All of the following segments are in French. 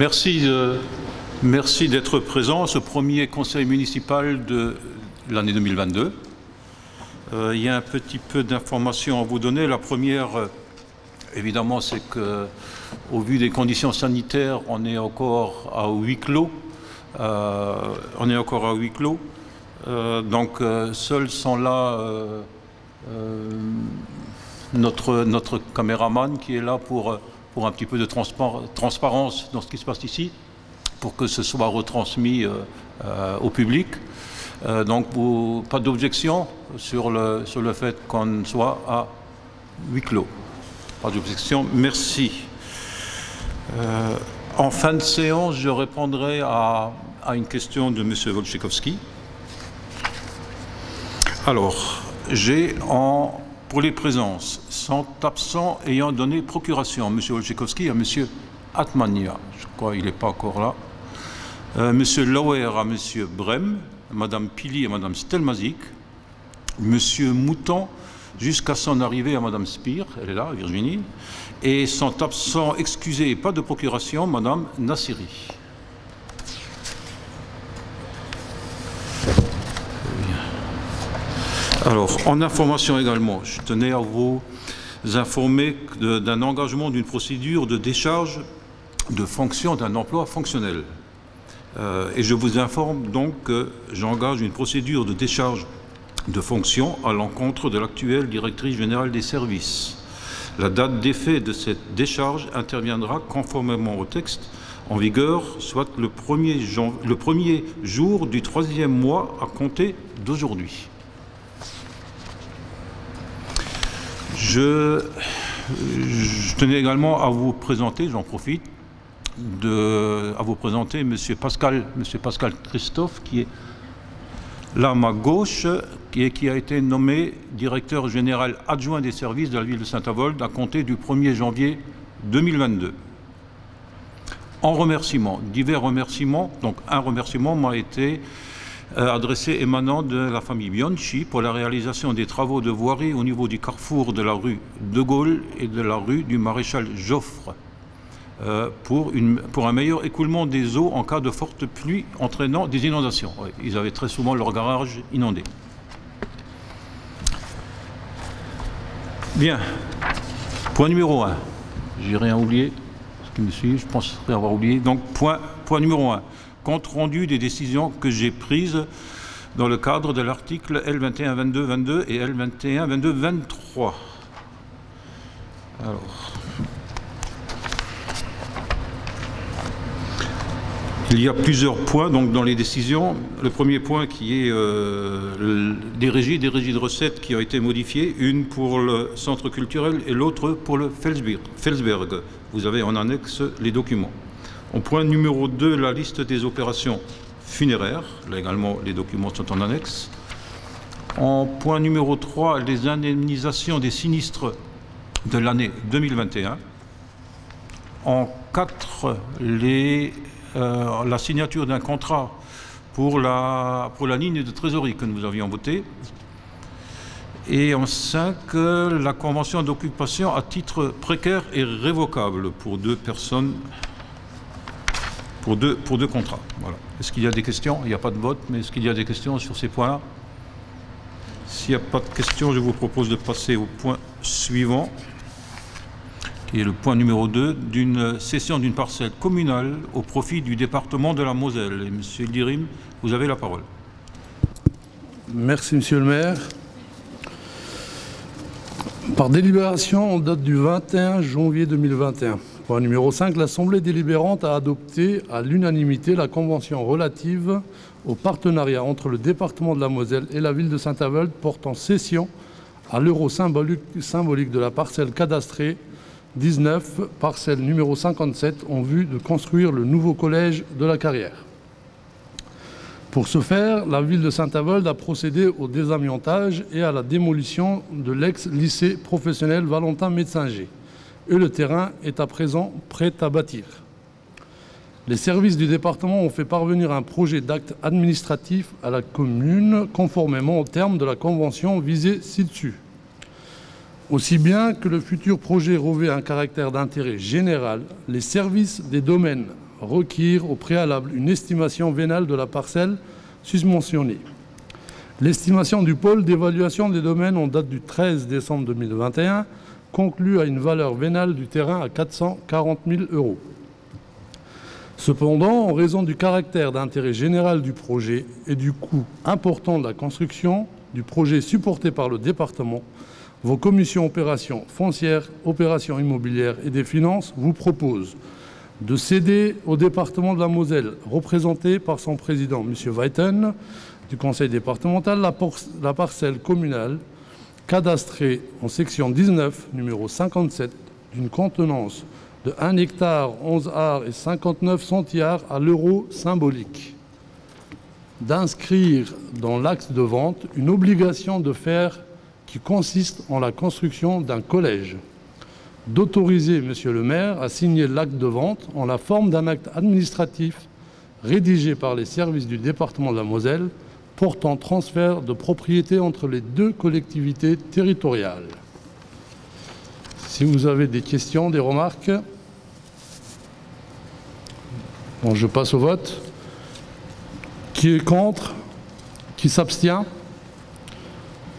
Merci d'être présent à ce premier conseil municipal de l'année 2022. Il y a un petit peu d'informations à vous donner. La première, évidemment, c'est qu'au vu des conditions sanitaires, on est encore à huis clos. Donc, seuls sont là notre caméraman qui est là pour un petit peu de transparence dans ce qui se passe ici, pour que ce soit retransmis au public. Donc, pas d'objection sur le fait qu'on soit à huis clos. Pas d'objection, merci. En fin de séance, je répondrai à une question de M. Wojciechowski. Alors, pour les présences, sont absents ayant donné procuration à M. Wojciechowski et à M. Atmania. Je crois qu'il n'est pas encore là. M. Lauer à M. Brem, Mme Pili et Mme Stelmazik, M. Mouton jusqu'à son arrivée à Mme Spire, elle est là, Virginie, et sont absents, excusés et pas de procuration, Mme Nassiri. Alors, en information également, je tenais à vous informer d'un engagement d'une procédure de décharge de fonction d'un emploi fonctionnel. Et je vous informe donc que j'engage une procédure de décharge de fonction à l'encontre de l'actuelle directrice générale des services. La date d'effet de cette décharge interviendra conformément au texte en vigueur, soit le premier jour du 3e mois à compter d'aujourd'hui. Je tenais également à vous présenter, j'en profite, à vous présenter M. Pascal Christophe, qui est là à ma gauche, qui a été nommé directeur général adjoint des services de la ville de Saint-Avold à compter du 1er janvier 2022. En remerciement, divers remerciements, donc un remerciement m'a été adressé émanant de la famille Bianchi pour la réalisation des travaux de voirie au niveau du carrefour de la rue de Gaulle et de la rue du Maréchal Joffre pour un meilleur écoulement des eaux en cas de forte pluie entraînant des inondations. Oui, ils avaient très souvent leur garage inondé. Bien. Point numéro 1. J'ai rien oublié. Ce qui me suit, je penserais avoir oublié. Donc, point numéro 1. Compte rendu des décisions que j'ai prises dans le cadre de l'article L21-22-22 et L21-22-23. Alors, il y a plusieurs points donc, dans les décisions. Le premier point qui est des régies de recettes qui ont été modifiées, une pour le centre culturel et l'autre pour le Felsberg. Vous avez en annexe les documents. En point numéro 2, la liste des opérations funéraires. Là également, les documents sont en annexe. En point numéro 3, les indemnisations des sinistres de l'année 2021. En 4, la signature d'un contrat pour la ligne de trésorerie que nous avions votée. Et en 5, la convention d'occupation à titre précaire et révocable pour 2 personnes. Pour deux contrats. Voilà. Est-ce qu'il y a des questions? Il n'y a pas de vote, mais est-ce qu'il y a des questions sur ces points-là? S'il n'y a pas de questions, je vous propose de passer au point suivant, qui est le point numéro 2, d'une cession d'une parcelle communale au profit du département de la Moselle. Et Monsieur Dirim, vous avez la parole. Merci, Monsieur le maire. Par délibération en date du 21 janvier 2021. Point numéro 5, l'Assemblée délibérante a adopté à l'unanimité la convention relative au partenariat entre le département de la Moselle et la ville de Saint-Avold portant cession à l'euro symbolique de la parcelle cadastrée 19, parcelle numéro 57, en vue de construire le nouveau collège de la Carrière. Pour ce faire, la ville de Saint-Avold a procédé au désamiantage et à la démolition de l'ex-lycée professionnel Valentin Metzinger. Et le terrain est à présent prêt à bâtir. Les services du département ont fait parvenir un projet d'acte administratif à la commune conformément aux termes de la convention visée ci-dessus. Aussi bien que le futur projet revêt un caractère d'intérêt général, les services des domaines requiert au préalable une estimation vénale de la parcelle susmentionnée. L'estimation du pôle d'évaluation des domaines en date du 13 décembre 2021 conclut à une valeur vénale du terrain à 440 000 €. Cependant, en raison du caractère d'intérêt général du projet et du coût important de la construction du projet supporté par le département, vos commissions opérations foncières, opérations immobilières et des finances vous proposent de céder au département de la Moselle, représenté par son président, M. Weiten, du conseil départemental, la parcelle communale cadastrée en section 19, numéro 57, d'une contenance de 1 hectare 11 arts et 59 centiares à l'euro symbolique, d'inscrire dans l'acte de vente une obligation de faire qui consiste en la construction d'un collège, d'autoriser M. le maire à signer l'acte de vente en la forme d'un acte administratif rédigé par les services du département de la Moselle portant transfert de propriété entre les deux collectivités territoriales. Si vous avez des questions, des remarques, bon, je passe au vote. Qui est contre? Qui s'abstient?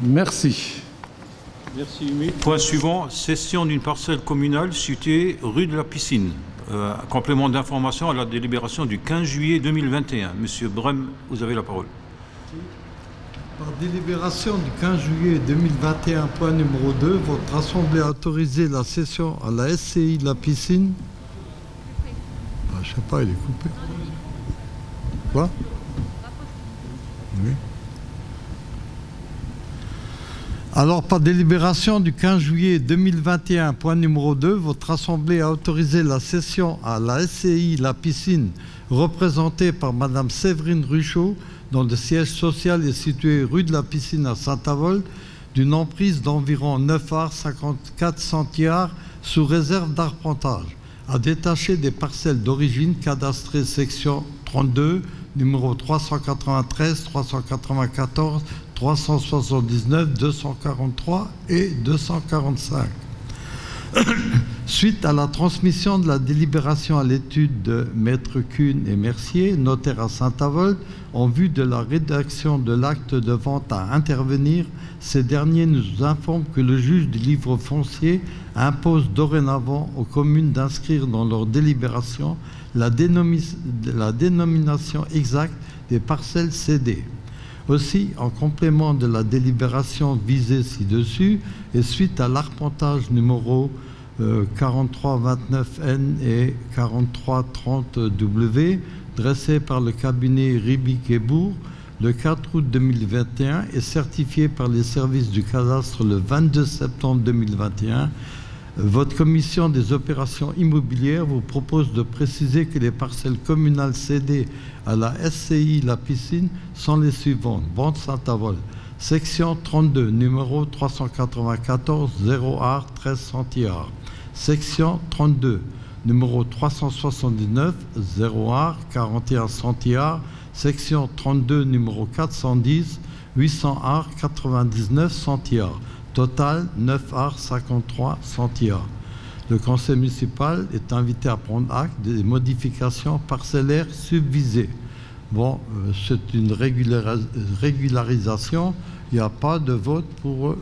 Merci. Merci. Point suivant, cession d'une parcelle communale située rue de la Piscine. Complément d'information à la délibération du 15 juillet 2021. Monsieur Brem, vous avez la parole. Par délibération du 15 juillet 2021, point numéro 2, votre Assemblée a autorisé la cession à la SCI La Piscine. Je ne sais pas, il est coupé. Quoi? Oui. Alors, par délibération du 15 juillet 2021, point numéro 2, votre Assemblée a autorisé la cession à la SCI La Piscine, représentée par Mme Séverine Ruchot, dont le siège social est situé rue de la Piscine à Saint-Avold, d'une emprise d'environ 9 arts 54 centiares sous réserve d'arpentage, à détacher des parcelles d'origine cadastrées section 32, numéro 393, 394, 379, 243 et 245. Suite à la transmission de la délibération à l'étude de Maître Kuhn et Mercier, notaire à Saint-Avold, en vue de la rédaction de l'acte de vente à intervenir, ces derniers nous informent que le juge du livre foncier impose dorénavant aux communes d'inscrire dans leur délibération la dénomination exacte des parcelles cédées. Aussi, en complément de la délibération visée ci-dessus, et suite à l'arpentage numéro 4329N et 4330W, dressé par le cabinet Ribic-Ebourg le 4 août 2021 et certifié par les services du cadastre le 22 septembre 2021, votre commission des opérations immobilières vous propose de préciser que les parcelles communales cédées à la SCI La Piscine sont les suivantes. Bande Saint-Avold, section 32, numéro 394, 0 art, 13 centiares. Section 32, numéro 379, 0 art, 41 centiares. Section 32, numéro 410, 800 art, 99 centiares. Total, 9 arts 53 centiares. Le conseil municipal est invité à prendre acte des modifications parcellaires subvisées. Bon, c'est une régularisation. Il n'y a pas de vote pour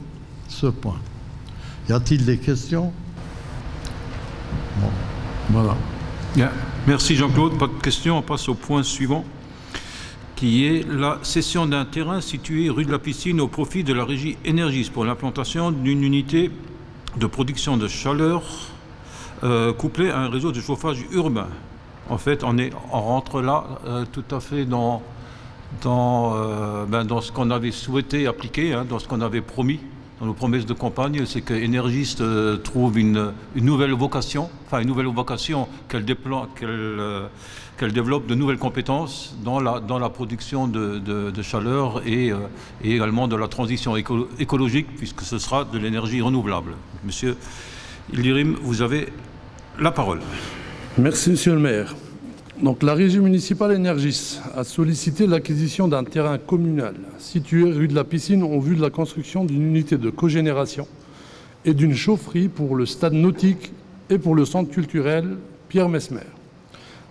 ce point. Y a-t-il des questions? Bon, voilà. Bien. Merci Jean-Claude. Pas de questions. On passe au point suivant, qui est la cession d'un terrain situé rue de la Piscine au profit de la régie Énergis pour l'implantation d'une unité de production de chaleur couplée à un réseau de chauffage urbain. En fait, on rentre là tout à fait dans ce qu'on avait souhaité appliquer, hein, dans ce qu'on avait promis, dans nos promesses de campagne, c'est que Énergis trouve une nouvelle vocation, qu'elle développe de nouvelles compétences dans la production de chaleur et également de la transition écologique, puisque ce sera de l'énergie renouvelable. Monsieur Ildirim, vous avez la parole. Merci, monsieur le maire. Donc, la régie municipale Énergis a sollicité l'acquisition d'un terrain communal situé rue de la Piscine en vue de la construction d'une unité de cogénération et d'une chaufferie pour le stade nautique et pour le centre culturel Pierre Messmer.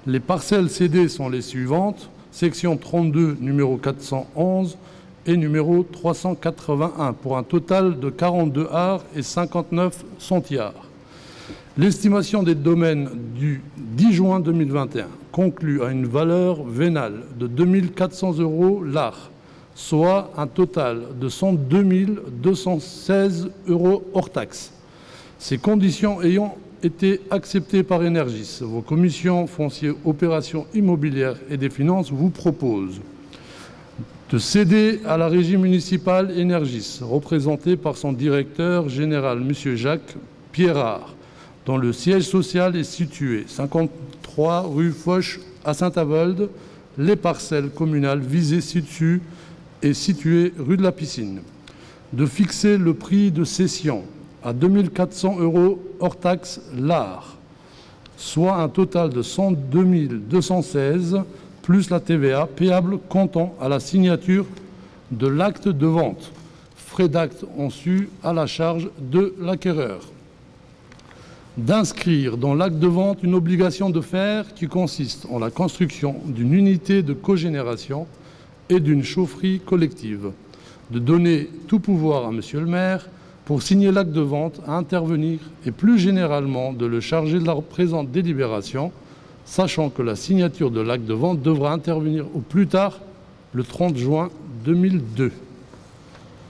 Les parcelles cédées sont les suivantes. Section 32, numéro 411 et numéro 381, pour un total de 42 arts et 59 centiares. L'estimation des domaines du 10 juin 2021 conclut à une valeur vénale de 2 400 € l'art, soit un total de 102 216 € hors taxe. Ces conditions ayant été acceptées par Énergis, vos commissions foncières, opérations immobilières et des finances vous proposent de céder à la régie municipale Énergis, représentée par son directeur général, M. Jacques Pierrard, dont le siège social est situé 53 rue Foch à Saint-Avold, les parcelles communales visées ci-dessus et situées rue de la Piscine, de fixer le prix de cession à 2 400 € hors taxe l'art, soit un total de 102 216 plus la TVA payable comptant à la signature de l'acte de vente. Frais d'acte ont su à la charge de l'acquéreur. D'inscrire dans l'acte de vente une obligation de faire qui consiste en la construction d'une unité de cogénération et d'une chaufferie collective. De donner tout pouvoir à Monsieur le maire pour signer l'acte de vente, à intervenir et plus généralement de le charger de la présente délibération, sachant que la signature de l'acte de vente devra intervenir au plus tard le 30 juin 2002.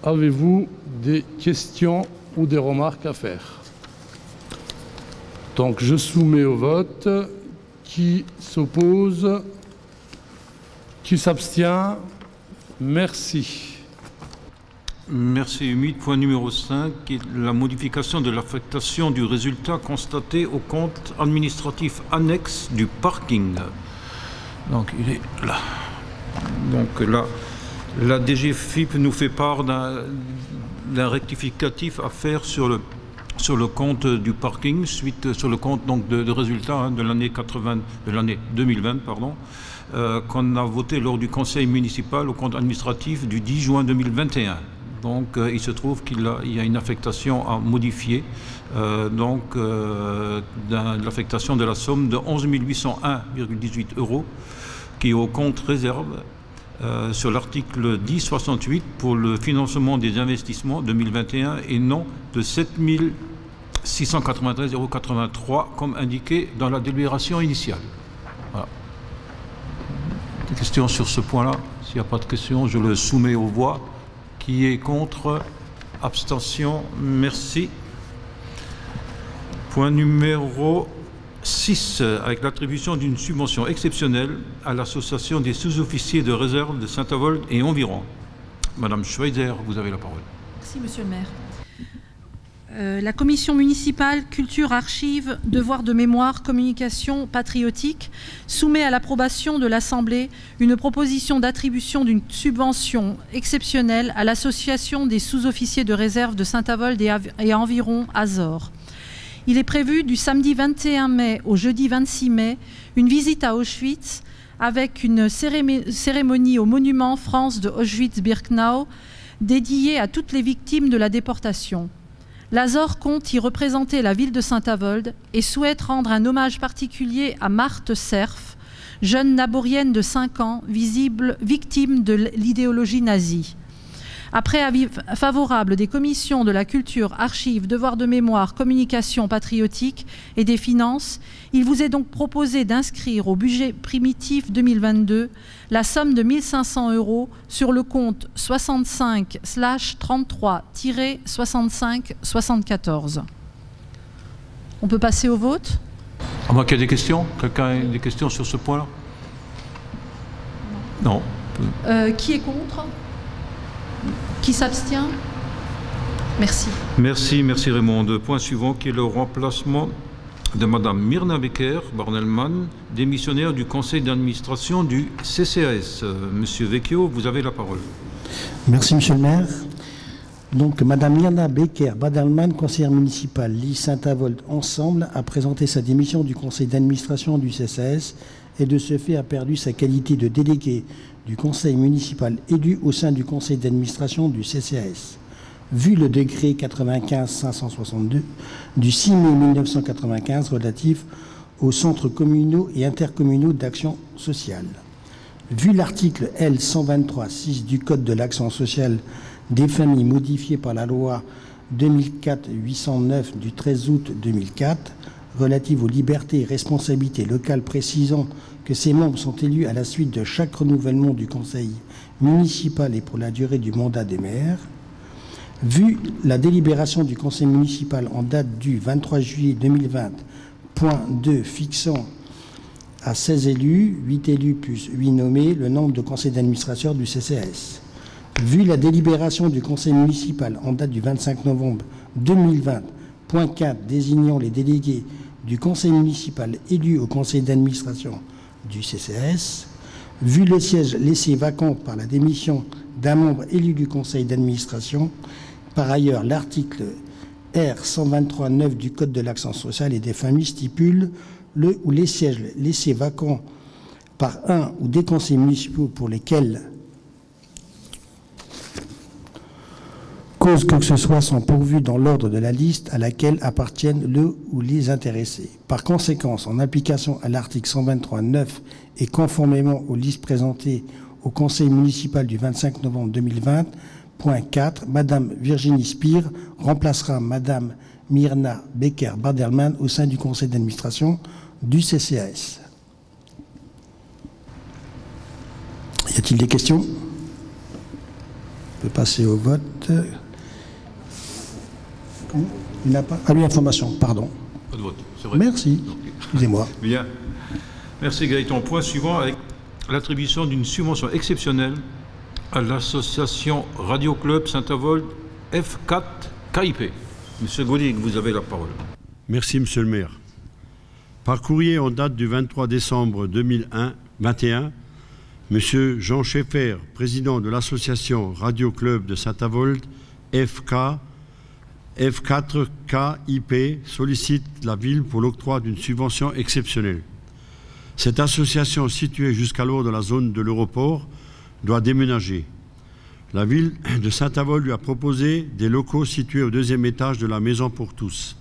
Avez-vous des questions ou des remarques à faire? Donc je soumets au vote. Qui s'oppose? Qui s'abstient? Merci. Merci Humide. Point numéro 5, la modification de l'affectation du résultat constaté au compte administratif annexe du parking. Donc il est là. Donc là, la DGFiP nous fait part d'un rectificatif à faire sur le compte du parking, suite sur le compte donc de résultats de l'année 2020, pardon, qu'on a voté lors du conseil municipal au compte administratif du 10 juin 2021. Donc il se trouve qu'il y a une affectation à modifier, de l'affectation de la somme de 11 801,18 € qui est au compte réserve sur l'article 1068 pour le financement des investissements 2021 et non de 7 693,83 € comme indiqué dans la délibération initiale. Voilà. Des questions sur ce point-là? S'il n'y a pas de questions, je le soumets aux voix. Qui est contre? Abstention? Merci. Point numéro 6, avec l'attribution d'une subvention exceptionnelle à l'association des sous-officiers de réserve de Saint-Avold et environ. Madame Schweizer, vous avez la parole. Merci, Monsieur le maire. La commission municipale Culture, Archives, Devoir de mémoire, Communication patriotique soumet à l'approbation de l'Assemblée une proposition d'attribution d'une subvention exceptionnelle à l'association des sous-officiers de réserve de Saint-Avold et environ Azor. Il est prévu du samedi 21 mai au jeudi 26 mai une visite à Auschwitz avec une cérémonie au monument France de Auschwitz-Birkenau dédiée à toutes les victimes de la déportation. L'Azor compte y représenter la ville de Saint-Avold et souhaite rendre un hommage particulier à Marthe Serf, jeune naborienne de 5 ans, victime de l'idéologie nazie. Après avis favorable des commissions de la culture, archives, devoir de mémoire, communication patriotique et des finances, il vous est donc proposé d'inscrire au budget primitif 2022 la somme de 1 500 € sur le compte 65/33-65-74. On peut passer au vote? À moins qu'il y ait des questions? Quelqu'un a des questions sur ce point-là? Non. Qui est contre? Qui s'abstient? Merci. Merci Raymond. Point suivant qui est le remplacement de Madame Myrna Becker Barnelman, démissionnaire du conseil d'administration du CCAS. Monsieur Vecchio, vous avez la parole. Merci Monsieur le maire. Donc Madame Myrna Becker Barnelman, conseillère municipale Lille Saint-Avold Ensemble, a présenté sa démission du conseil d'administration du CCAS et de ce fait a perdu sa qualité de délégué du conseil municipal élu au sein du conseil d'administration du CCAS. Vu le décret 95-562 du 6 mai 1995 relatif aux centres communaux et intercommunaux d'action sociale. Vu l'article L. 123.6 du Code de l'action sociale des familles modifié par la loi 2004-809 du 13 août 2004 relative aux libertés et responsabilités locales précisant que ses membres sont élus à la suite de chaque renouvellement du conseil municipal et pour la durée du mandat des maires, vu la délibération du conseil municipal en date du 23 juillet 2020, point 2 fixant à 16 élus, 8 élus plus 8 nommés, le nombre de conseils d'administration du CCAS. Vu la délibération du conseil municipal en date du 25 novembre 2020, point 4 désignant les délégués du conseil municipal élus au conseil d'administration du CCAS, vu le siège laissé vacant par la démission d'un membre élu du conseil d'administration, par ailleurs, l'article R. 123.9 du Code de l'action sociale et des familles stipule le ou les sièges laissés vacants par un ou des conseils municipaux pour lesquels cause que ce soit sont pourvus dans l'ordre de la liste à laquelle appartiennent le ou les intéressés. Par conséquent, en application à l'article 123.9 et conformément aux listes présentées au conseil municipal du 25 novembre 2020, point 4, Madame Virginie Spire remplacera Madame Myrna Becker-Baderman au sein du conseil d'administration du CCAS. Y a-t-il des questions? On peut passer au vote. Il n'a pas. Ah oui, information, pardon. Pas de vote, c'est vrai. Merci. Excusez-moi. Bien. Merci Gaëtan. Point suivant avec l'attribution d'une subvention exceptionnelle à l'association Radio Club Saint-Avold F4 KIP. Monsieur Godig, vous avez la parole. Merci, Monsieur le maire. Par courrier en date du 23 décembre 2021, Monsieur Jean Schaeffer, président de l'association Radio Club de Saint-Avold F4 KIP, sollicite la ville pour l'octroi d'une subvention exceptionnelle. Cette association, située jusqu'alors dans la zone de l'aéroport, doit déménager. La ville de Saint-Avold lui a proposé des locaux situés au 2e étage de la Maison pour tous,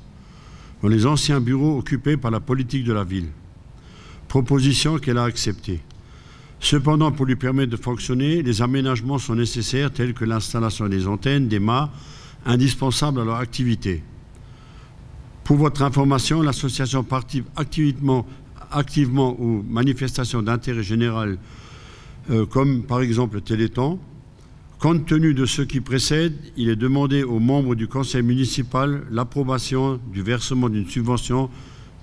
dans les anciens bureaux occupés par la politique de la ville. Proposition qu'elle a acceptée. Cependant, pour lui permettre de fonctionner, les aménagements sont nécessaires tels que l'installation des antennes, des mâts, indispensables à leur activité. Pour votre information, l'association participe activement aux manifestations d'intérêt général comme par exemple le Téléthon. Compte tenu de ce qui précède, il est demandé aux membres du conseil municipal l'approbation du versement d'une subvention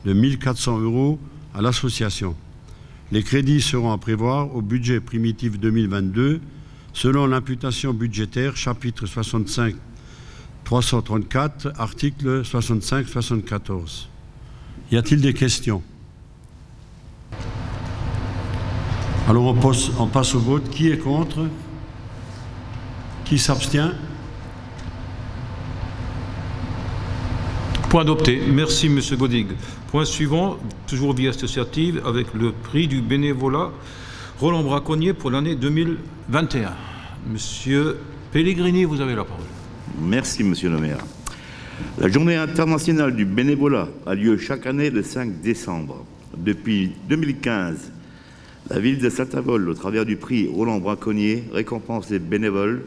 de 1 400 € à l'association. Les crédits seront à prévoir au budget primitif 2022 selon l'imputation budgétaire chapitre 65 334 article 65-74. Y a-t-il des questions? Alors on passe au vote. Qui est contre? Qui s'abstient? Point adopté. Merci, Monsieur Godig. Point suivant, toujours vie associative, avec le prix du bénévolat Roland Braconnier pour l'année 2021. Monsieur Pellegrini, vous avez la parole. Merci, Monsieur le maire. La journée internationale du bénévolat a lieu chaque année le 5 décembre. Depuis 2015, la ville de Saint-Avold, au travers du prix Roland Braconnier, récompense les bénévoles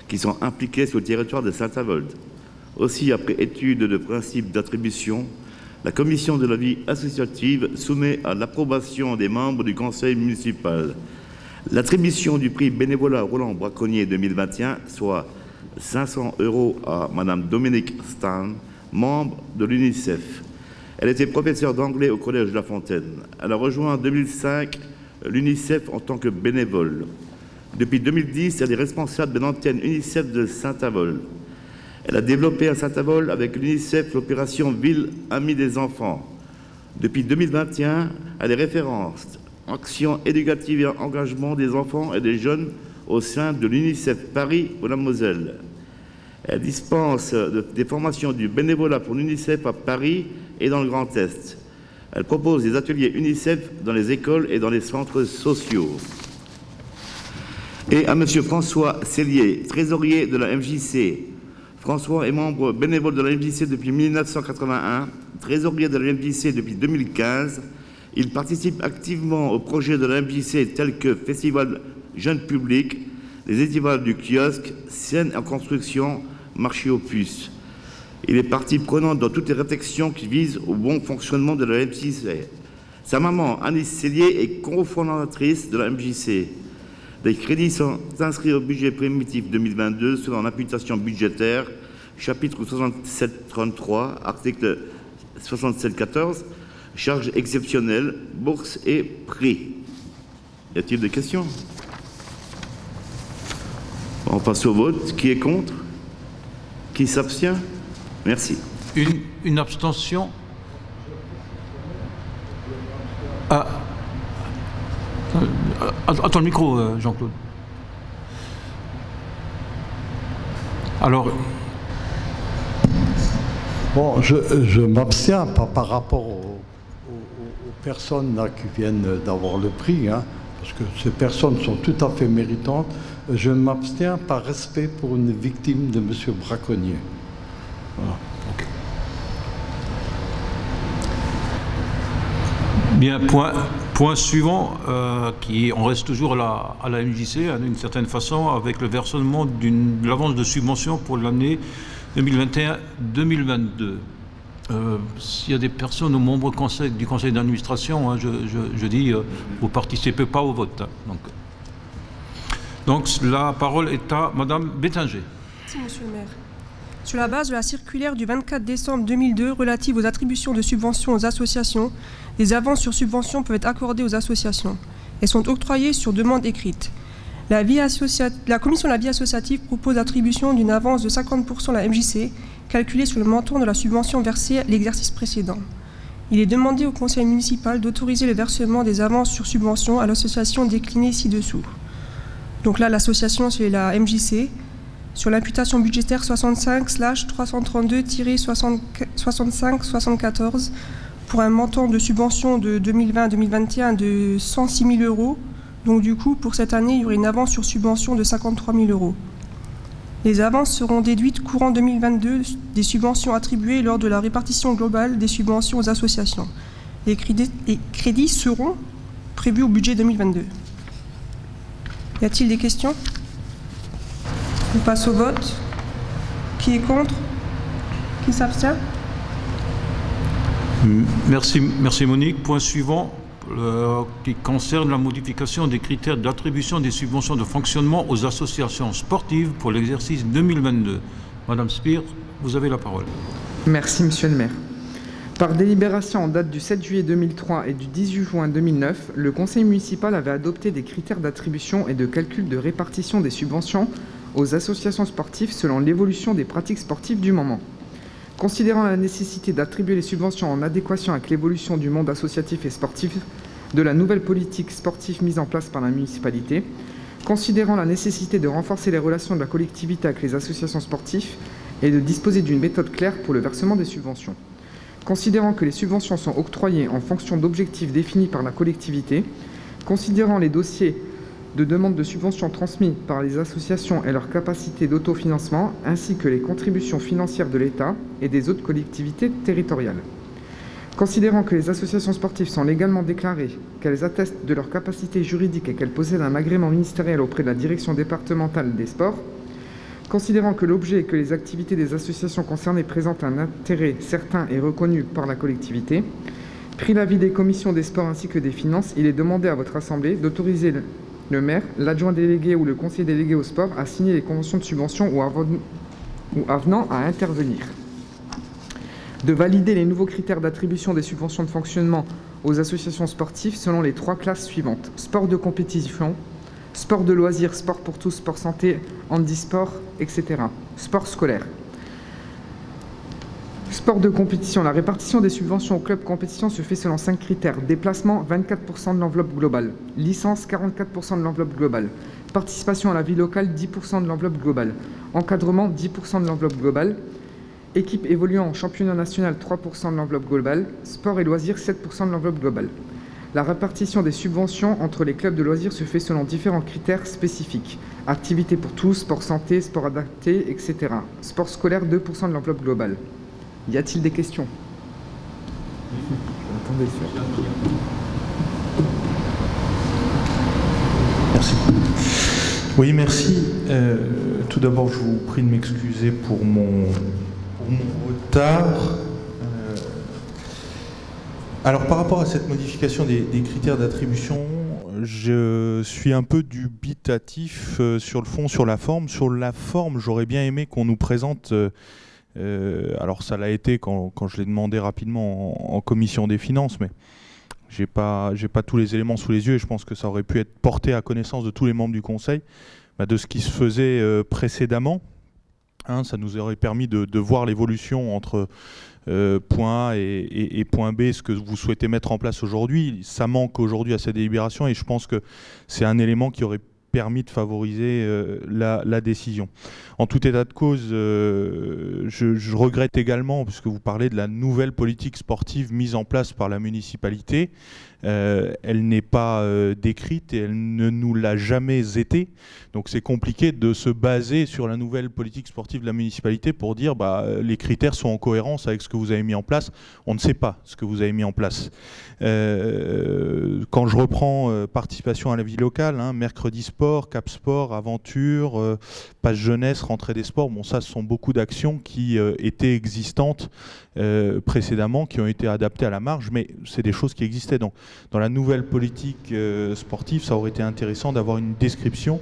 qui sont impliqués sur le territoire de Saint-Avold. Aussi, après étude de principe d'attribution, la commission de la vie associative soumet à l'approbation des membres du conseil municipal l'attribution du prix bénévolat Roland Braconnier 2021, soit 500 € à Madame Dominique Stan, membre de l'UNICEF. Elle était professeure d'anglais au Collège de La Fontaine. Elle a rejoint en 2005 l'UNICEF en tant que bénévole. Depuis 2010, elle est responsable de l'antenne UNICEF de Saint-Avold. Elle a développé à Saint-Avold avec l'UNICEF l'opération Ville Amie des enfants. Depuis 2021, elle est référente action éducative et engagement des enfants et des jeunes au sein de l'UNICEF Paris ou la Moselle. Elle dispense des formations du bénévolat pour l'UNICEF à Paris et dans le Grand Est. Elle propose des ateliers UNICEF dans les écoles et dans les centres sociaux. Et à M. François Cellier, trésorier de la MJC. François est membre bénévole de la MJC depuis 1981. trésorier de la MJC depuis 2015. Il participe activement aux projets de la MJC tels que Festival Jeune Public, les étivales du kiosque, scènes en construction, marché aux puces. Il est partie prenante dans toutes les réflexions qui visent au bon fonctionnement de la MJC. Sa maman, Annie Cellier, est cofondatrice de la MJC. Les crédits sont inscrits au budget primitif 2022 selon l'imputation budgétaire, chapitre 67.33, article 67.14, charges exceptionnelles, bourses et prix. Y a-t-il des questions? On passe au vote. Qui est contre? Qui s'abstient? Merci. Une abstention. Ah. Attends le micro, Jean-Claude. Alors. Bon, je m'abstiens pas par rapport aux personnes là qui viennent d'avoir le prix, hein, parce que ces personnes sont tout à fait méritantes. Je m'abstiens par respect pour une victime de M. Braconnier. Voilà. Okay. Bien, point suivant, on reste toujours à la MJC, d'une certaine façon, avec le versement de l'avance de subvention pour l'année 2021-2022. S'il y a des personnes aux membres du conseil d'administration, hein, je dis, vous ne participez pas au vote. Hein, donc la parole est à Madame Bettinger. Merci, Monsieur le maire. Sur la base de la circulaire du 24 décembre 2002 relative aux attributions de subventions aux associations, les avances sur subventions peuvent être accordées aux associations. Elles sont octroyées sur demande écrite. La commission de la vie associative propose l'attribution d'une avance de 50% à la MJC, calculée sur le montant de la subvention versée l'exercice précédent. Il est demandé au conseil municipal d'autoriser le versement des avances sur subvention à l'association déclinée ci-dessous. Donc là, l'association, c'est la MJC. Sur l'imputation budgétaire 65/332-65-74, pour un montant de subvention de 2020 à 2021 de 106 000 €. Donc du coup, pour cette année, il y aurait une avance sur subvention de 53 000 €. Les avances seront déduites courant 2022 des subventions attribuées lors de la répartition globale des subventions aux associations. Les crédits seront prévus au budget 2022. Y a-t-il des questions? On passe au vote. Qui est contre? Qui s'abstient? Merci Monique. Point suivant, qui concerne la modification des critères d'attribution des subventions de fonctionnement aux associations sportives pour l'exercice 2022. Madame Spire, vous avez la parole. Merci Monsieur le maire. Par délibération en date du 7 juillet 2003 et du 18 juin 2009, le conseil municipal avait adopté des critères d'attribution et de calcul de répartition des subventions aux associations sportives selon l'évolution des pratiques sportives du moment. Considérant la nécessité d'attribuer les subventions en adéquation avec l'évolution du monde associatif et sportif, de la nouvelle politique sportive mise en place par la municipalité, considérant la nécessité de renforcer les relations de la collectivité avec les associations sportives et de disposer d'une méthode claire pour le versement des subventions. Considérant que les subventions sont octroyées en fonction d'objectifs définis par la collectivité, considérant les dossiers de demande de subventions transmis par les associations et leur capacité d'autofinancement, ainsi que les contributions financières de l'État et des autres collectivités territoriales. Considérant que les associations sportives sont légalement déclarées, qu'elles attestent de leur capacité juridique et qu'elles possèdent un agrément ministériel auprès de la direction départementale des sports, considérant que l'objet et que les activités des associations concernées présentent un intérêt certain et reconnu par la collectivité, pris l'avis des commissions des sports ainsi que des finances, il est demandé à votre Assemblée d'autoriser le maire, l'adjoint délégué ou le conseiller délégué au sport à signer les conventions de subvention ou avenant à intervenir. De valider les nouveaux critères d'attribution des subventions de fonctionnement aux associations sportives selon les 3 classes suivantes: sport de compétition, sport de loisirs, sport pour tous, sport santé, handisport, etc. Sport scolaire. Sport de compétition. La répartition des subventions aux clubs compétition se fait selon 5 critères. Déplacement, 24% de l'enveloppe globale. Licence, 44% de l'enveloppe globale. Participation à la vie locale, 10% de l'enveloppe globale. Encadrement, 10% de l'enveloppe globale. Équipe évoluant en championnat national, 3% de l'enveloppe globale. Sport et loisirs, 7% de l'enveloppe globale. La répartition des subventions entre les clubs de loisirs se fait selon différents critères spécifiques. Activités pour tous, sport santé, sport adapté, etc. Sport scolaire, 2% de l'enveloppe globale. Y a-t-il des questions? Merci. Oui, merci. Tout d'abord, je vous prie de m'excuser pour mon retard. Alors, par rapport à cette modification des critères d'attribution, je suis un peu dubitatif sur le fond, sur la forme. Sur la forme, j'aurais bien aimé qu'on nous présente... alors, ça l'a été quand je l'ai demandé rapidement en commission des finances, mais j'ai pas tous les éléments sous les yeux et je pense que ça aurait pu être porté à connaissance de tous les membres du Conseil, de ce qui se faisait précédemment. Ça nous aurait permis de voir l'évolution entre point A et point B, ce que vous souhaitez mettre en place aujourd'hui. Ça manque aujourd'hui à cette délibération et je pense que c'est un élément qui aurait permis de favoriser la décision. En tout état de cause, je regrette également, puisque vous parlez de la nouvelle politique sportive mise en place par la municipalité, elle n'est pas décrite et elle ne nous l'a jamais été. Donc c'est compliqué de se baser sur la nouvelle politique sportive de la municipalité pour dire les critères sont en cohérence avec ce que vous avez mis en place. On ne sait pas ce que vous avez mis en place. Quand je reprends participation à la vie locale, mercredi sport, Cap Sport, aventure, page jeunesse, rentrée des sports, bon ça ce sont beaucoup d'actions qui étaient existantes précédemment, qui ont été adaptées à la marge, mais c'est des choses qui existaient. Donc dans la nouvelle politique sportive, ça aurait été intéressant d'avoir une description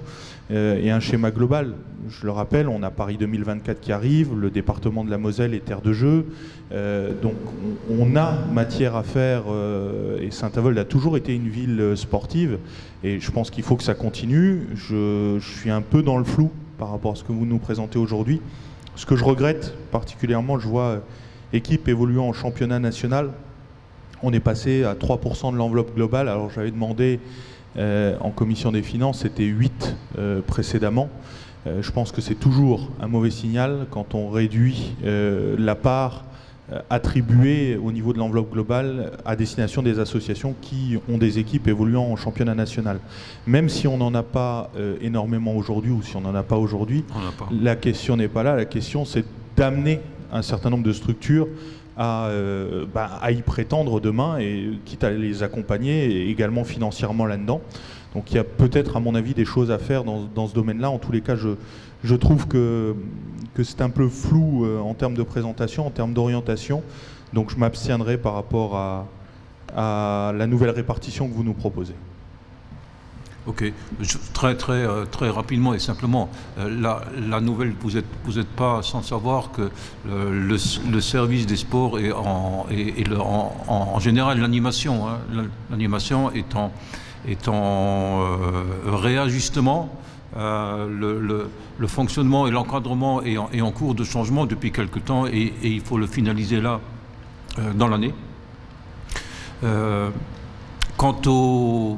et un schéma global. Je le rappelle, on a Paris 2024 qui arrive, le département de la Moselle est terre de jeu, donc on a matière à faire, et Saint-Avold a toujours été une ville sportive, et je pense qu'il faut que ça continue. Je suis un peu dans le flou par rapport à ce que vous nous présentez aujourd'hui. Ce que je regrette particulièrement, je vois équipe évoluant en championnat national, on est passé à 3% de l'enveloppe globale, alors j'avais demandé en commission des finances, c'était 8 précédemment. Je pense que c'est toujours un mauvais signal quand on réduit la part attribuée au niveau de l'enveloppe globale à destination des associations qui ont des équipes évoluant en championnat national. Même si on n'en a pas énormément aujourd'hui ou si on n'en a pas aujourd'hui, la question n'est pas là. La question, c'est d'amener un certain nombre de structures à y prétendre demain, et quitte à les accompagner et également financièrement là-dedans. Donc il y a peut-être, à mon avis, des choses à faire dans ce domaine-là. En tous les cas, je trouve que c'est un peu flou en termes de présentation, en termes d'orientation. Donc je m'abstiendrai par rapport à la nouvelle répartition que vous nous proposez. Ok, très rapidement et simplement, la nouvelle, vous êtes pas sans savoir que le service des sports est en général l'animation, l'animation est en réajustement, le fonctionnement et l'encadrement est en cours de changement depuis quelque temps et il faut le finaliser là dans l'année. Quant au...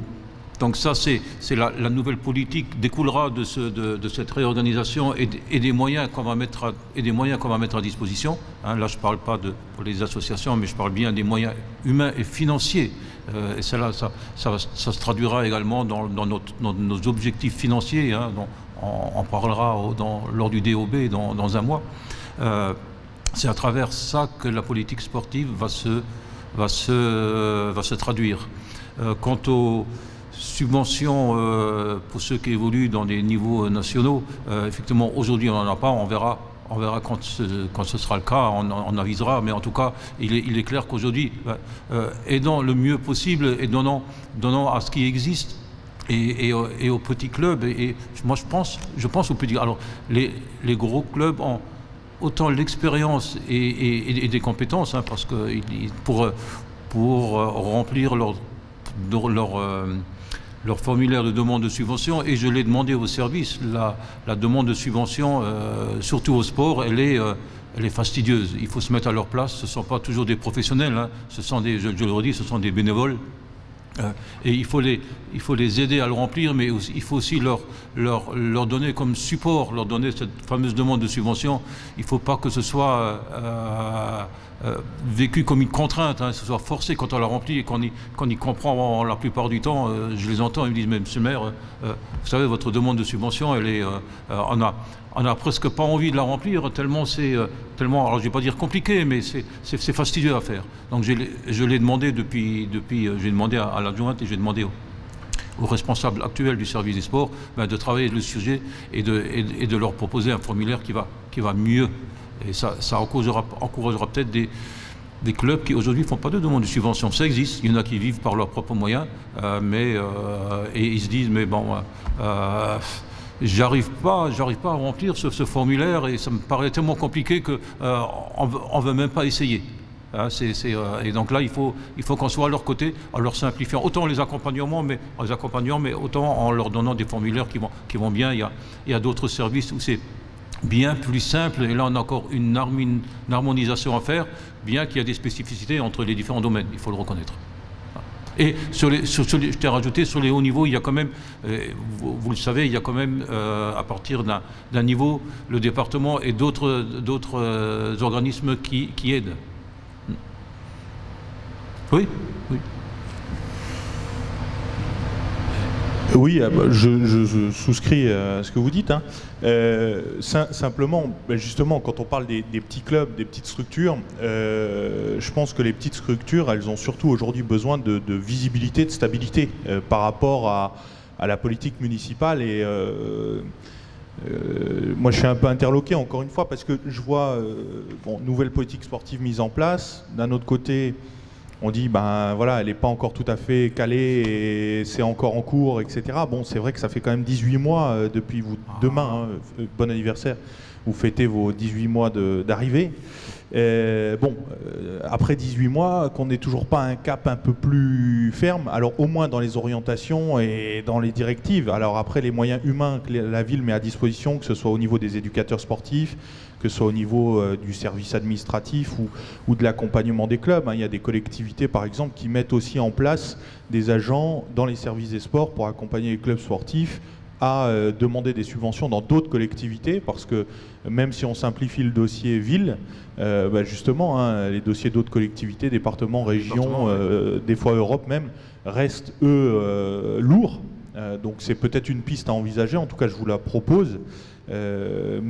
Donc ça, c'est la nouvelle politique découlera de cette réorganisation et des moyens qu'on va mettre à disposition. Là, je ne parle pas pour les associations, mais je parle bien des moyens humains et financiers. Et ça se traduira également dans nos objectifs financiers. On parlera lors du DOB dans un mois. C'est à travers ça que la politique sportive va se traduire. Quant aux subventions pour ceux qui évoluent dans des niveaux nationaux, effectivement, aujourd'hui, on n'en a pas, on verra quand ce sera le cas, on avisera, mais en tout cas, il est clair qu'aujourd'hui, aidant le mieux possible et donnant à ce qui existe et aux petits clubs, et moi je pense aux petits. Alors, les gros clubs ont autant l'expérience et des compétences, parce que pour remplir leur formulaire de demande de subvention, et je l'ai demandé au service, la demande de subvention, surtout au sport, elle est fastidieuse. Il faut se mettre à leur place, ce ne sont pas toujours des professionnels, ce sont je le redis, ce sont des bénévoles. Et il faut les aider à le remplir, mais il faut aussi leur donner comme support, leur donner cette fameuse demande de subvention. Il ne faut pas que ce soit vécu comme une contrainte, hein, que ce soit forcé quand on la remplit et qu'on y comprend la plupart du temps. Je les entends, ils me disent, mais monsieur le maire, vous savez, votre demande de subvention, elle est, on n'a presque pas envie de la remplir, tellement c'est, alors je ne vais pas dire compliqué, mais c'est fastidieux à faire. Donc je l'ai demandé j'ai demandé à l'adjointe et j'ai demandé aux responsables actuels du service des sports de travailler le sujet et de leur proposer un formulaire qui va mieux. Et ça encouragera peut-être des clubs qui aujourd'hui ne font pas de demande de subvention. Ça existe, il y en a qui vivent par leurs propres moyens, et ils se disent, mais bon, j'arrive pas à remplir ce formulaire et ça me paraît tellement compliqué qu'on ne veut même pas essayer. Et donc là, il faut qu'on soit à leur côté, en leur simplifiant, autant les accompagnements, mais autant en leur donnant des formulaires qui vont bien. Il y a d'autres services où c'est bien plus simple, et là on a encore une harmonisation à faire, bien qu'il y a des spécificités entre les différents domaines, il faut le reconnaître. Et je t'ai rajouté, sur les hauts niveaux, il y a quand même, vous le savez, il y a quand même, à partir d'un niveau, le département et d'autres organismes qui aident. Oui, oui. Oui, je souscris à ce que vous dites. Hein. Simplement, justement, quand on parle des petits clubs, des petites structures, je pense que les petites structures, elles ont surtout aujourd'hui besoin de visibilité, de stabilité par rapport à la politique municipale. Et moi, je suis un peu interloqué, encore une fois, parce que je vois nouvelle politique sportive mise en place. D'un autre côté, on dit, ben voilà, elle n'est pas encore tout à fait calée et c'est encore en cours, etc. Bon, c'est vrai que ça fait quand même 18 mois depuis demain, hein, bon anniversaire, vous fêtez vos 18 mois d'arrivée. Après 18 mois, qu'on n'ait toujours pas un cap un peu plus ferme, alors au moins dans les orientations et dans les directives. Alors après, les moyens humains que la ville met à disposition, que ce soit au niveau des éducateurs sportifs, que ce soit au niveau du service administratif ou de l'accompagnement des clubs. Hein. Il y a des collectivités, par exemple, qui mettent aussi en place des agents dans les services des sports pour accompagner les clubs sportifs à demander des subventions dans d'autres collectivités, parce que même si on simplifie le dossier ville, justement, hein, les dossiers d'autres collectivités, départements, régions, des fois Europe même, restent, eux, lourds. Donc c'est peut-être une piste à envisager, en tout cas je vous la propose. Et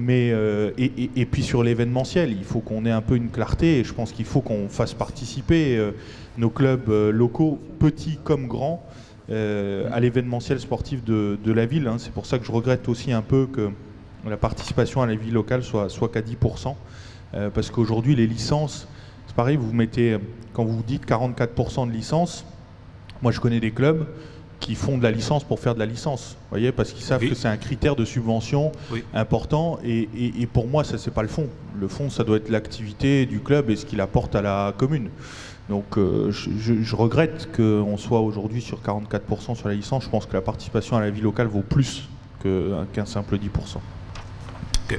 puis sur l'événementiel, il faut qu'on ait un peu une clarté, et je pense qu'il faut qu'on fasse participer nos clubs locaux, petits comme grands, à l'événementiel sportif de la ville. Hein. C'est pour ça que je regrette aussi un peu que la participation à la vie locale soit qu'à 10%, parce qu'aujourd'hui les licences, c'est pareil, vous mettez, quand vous dites 44% de licences, moi je connais des clubs qui font de la licence pour faire de la licence, vous voyez, parce qu'ils savent que c'est un critère de subvention important, et pour moi ça c'est pas le fond. Le fond, ça doit être l'activité du club et ce qu'il apporte à la commune. Donc je regrette qu'on soit aujourd'hui sur 44% sur la licence. Je pense que la participation à la vie locale vaut plus qu'un simple 10%. Okay.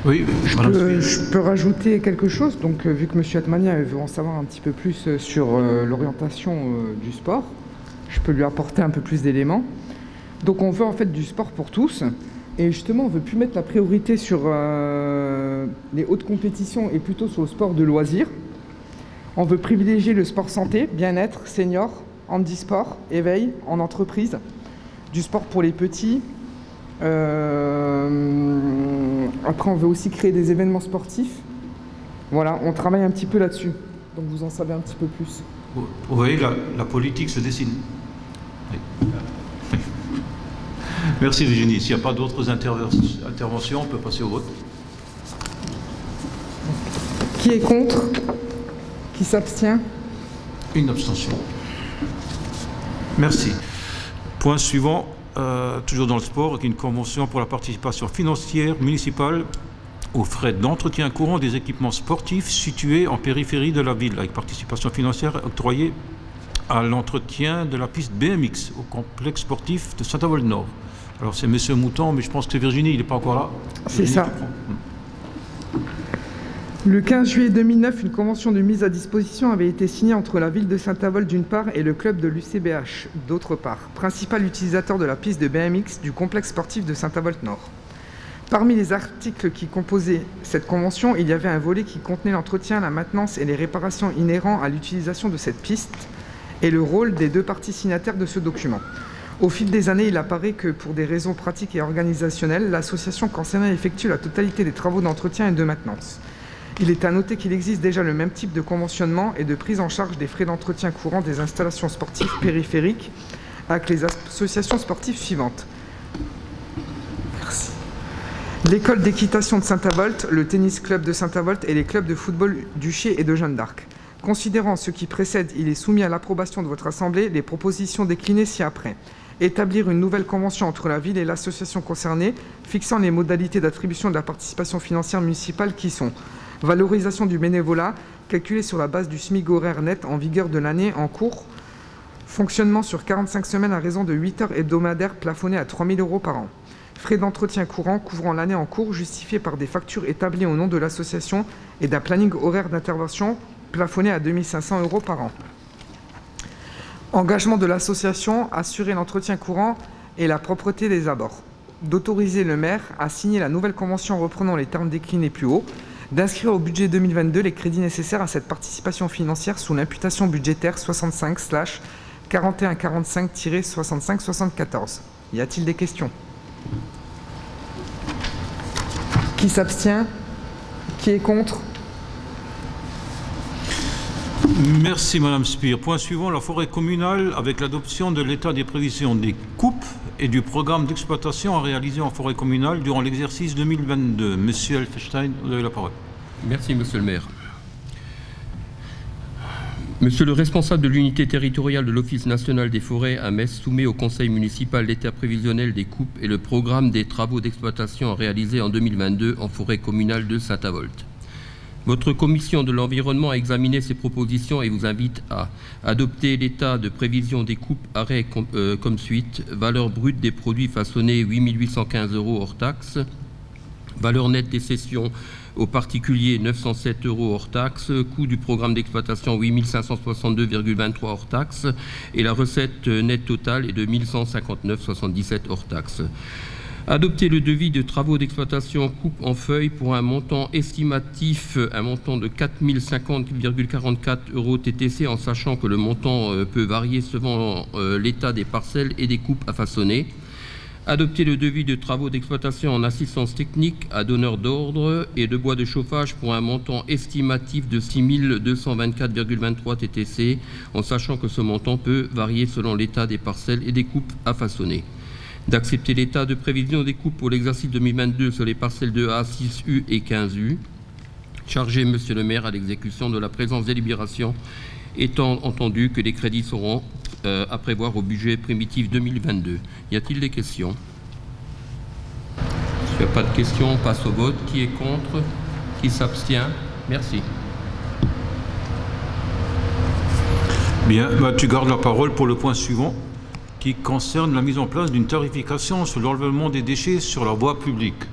Oui, je peux rajouter quelque chose. Donc, vu que M. Atmania veut en savoir un petit peu plus sur l'orientation du sport, je peux lui apporter un peu plus d'éléments. Donc, on veut en fait du sport pour tous. Et justement, on ne veut plus mettre la priorité sur les hautes compétitions et plutôt sur le sport de loisirs. On veut privilégier le sport santé, bien-être, senior, handisport, éveil, en entreprise, du sport pour les petits. Après, on veut aussi créer des événements sportifs. Voilà, on travaille un petit peu là-dessus. Donc, vous en savez un petit peu plus. Vous voyez, la politique se dessine. Oui. Merci Virginie. S'il n'y a pas d'autres interventions, on peut passer au vote. Qui est contre? Qui s'abstient? Une abstention. Merci. Point suivant, toujours dans le sport, avec une convention pour la participation financière municipale aux frais d'entretien courant des équipements sportifs situés en périphérie de la ville, avec participation financière octroyée à l'entretien de la piste BMX au complexe sportif de Saint-Avold-Nord. Alors c'est M. Mouton, mais je pense que c'est Virginie, il n'est pas encore là. C'est ça. Le 15 juillet 2009, une convention de mise à disposition avait été signée entre la ville de Saint-Avold d'une part et le club de l'UCBH d'autre part, principal utilisateur de la piste de BMX du complexe sportif de Saint-Avold-Nord. Parmi les articles qui composaient cette convention, il y avait un volet qui contenait l'entretien, la maintenance et les réparations inhérents à l'utilisation de cette piste et le rôle des deux parties signataires de ce document. Au fil des années, il apparaît que pour des raisons pratiques et organisationnelles, l'association concernée effectue la totalité des travaux d'entretien et de maintenance. Il est à noter qu'il existe déjà le même type de conventionnement et de prise en charge des frais d'entretien courant des installations sportives périphériques avec les associations sportives suivantes. Merci. L'école d'équitation de Saint-Avold, le tennis club de Saint-Avold et les clubs de football du Chez et de Jeanne d'Arc. Considérant ce qui précède, il est soumis à l'approbation de votre Assemblée les propositions déclinées ci-après. Établir une nouvelle convention entre la ville et l'association concernée, fixant les modalités d'attribution de la participation financière municipale qui sont valorisation du bénévolat, calculée sur la base du SMIC horaire net en vigueur de l'année en cours, fonctionnement sur 45 semaines à raison de 8 heures hebdomadaires plafonnées à 3 000 € par an. Frais d'entretien courant couvrant l'année en cours justifiés par des factures établies au nom de l'association et d'un planning horaire d'intervention plafonné à 2 500 € par an. Engagement de l'association, assurer l'entretien courant et la propreté des abords. D'autoriser le maire à signer la nouvelle convention reprenant les termes déclinés plus haut, d'inscrire au budget 2022 les crédits nécessaires à cette participation financière sous l'imputation budgétaire 65/4145-65-74. Y a-t-il des questions? Qui s'abstient? Qui est contre? Merci Madame Spire. Point suivant, la forêt communale avec l'adoption de l'état des prévisions des coupes et du programme d'exploitation à réaliser en forêt communale durant l'exercice 2022. Monsieur Elfenstein, vous avez la parole. Merci Monsieur le maire. Monsieur le responsable de l'unité territoriale de l'Office national des forêts à Metz soumet au conseil municipal l'état prévisionnel des coupes et le programme des travaux d'exploitation à réaliser en 2022 en forêt communale de Saint-Avold. Votre commission de l'environnement a examiné ces propositions et vous invite à adopter l'état de prévision des coupes arrêts comme suite. Valeur brute des produits façonnés 8 815 € hors taxe. Valeur nette des cessions aux particuliers 907 € hors taxe. Coût du programme d'exploitation 8 562,23 € hors taxe. Et la recette nette totale est de 1 159,77 € hors taxe. Adopter le devis de travaux d'exploitation coupe en feuilles pour un montant estimatif, un montant de 4 050,44 € TTC, en sachant que le montant peut varier selon l'état des parcelles et des coupes à façonner. Adopter le devis de travaux d'exploitation en assistance technique à donneur d'ordre et de bois de chauffage pour un montant estimatif de 6 224,23 TTC, en sachant que ce montant peut varier selon l'état des parcelles et des coupes à façonner. D'accepter l'état de prévision des coupes pour l'exercice 2022 sur les parcelles de A, 6U et 15U. Charger Monsieur le maire à l'exécution de la présente délibération, étant entendu que les crédits seront à prévoir au budget primitif 2022. Y a-t-il des questions? S'il n'y a pas de questions, on passe au vote. Qui est contre? Qui s'abstient? Merci. Bien, tu gardes la parole pour le point suivant, qui concerne la mise en place d'une tarification sur l'enlèvement des déchets sur la voie publique.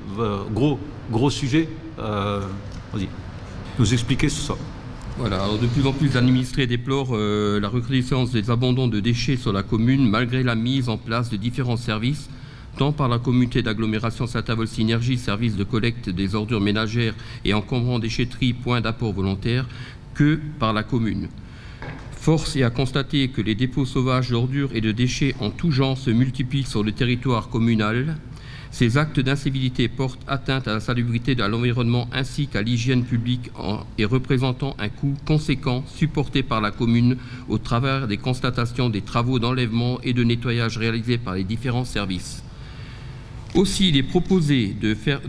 Gros sujet. Vas-y, nous expliquer ça. Voilà, alors de plus en plus d'administrés déplorent la recrudescence des abandons de déchets sur la commune, malgré la mise en place de différents services, tant par la communauté d'agglomération Saint-Avold Synergie, service de collecte des ordures ménagères et encombrants déchetterie, point d'apport volontaire, que par la commune. Force est à constater que les dépôts sauvages d'ordures et de déchets en tout genre se multiplient sur le territoire communal. Ces actes d'incivilité portent atteinte à la salubrité de l'environnement ainsi qu'à l'hygiène publique et représentant un coût conséquent supporté par la commune au travers des constatations des travaux d'enlèvement et de nettoyage réalisés par les différents services. Aussi, il est proposé de faire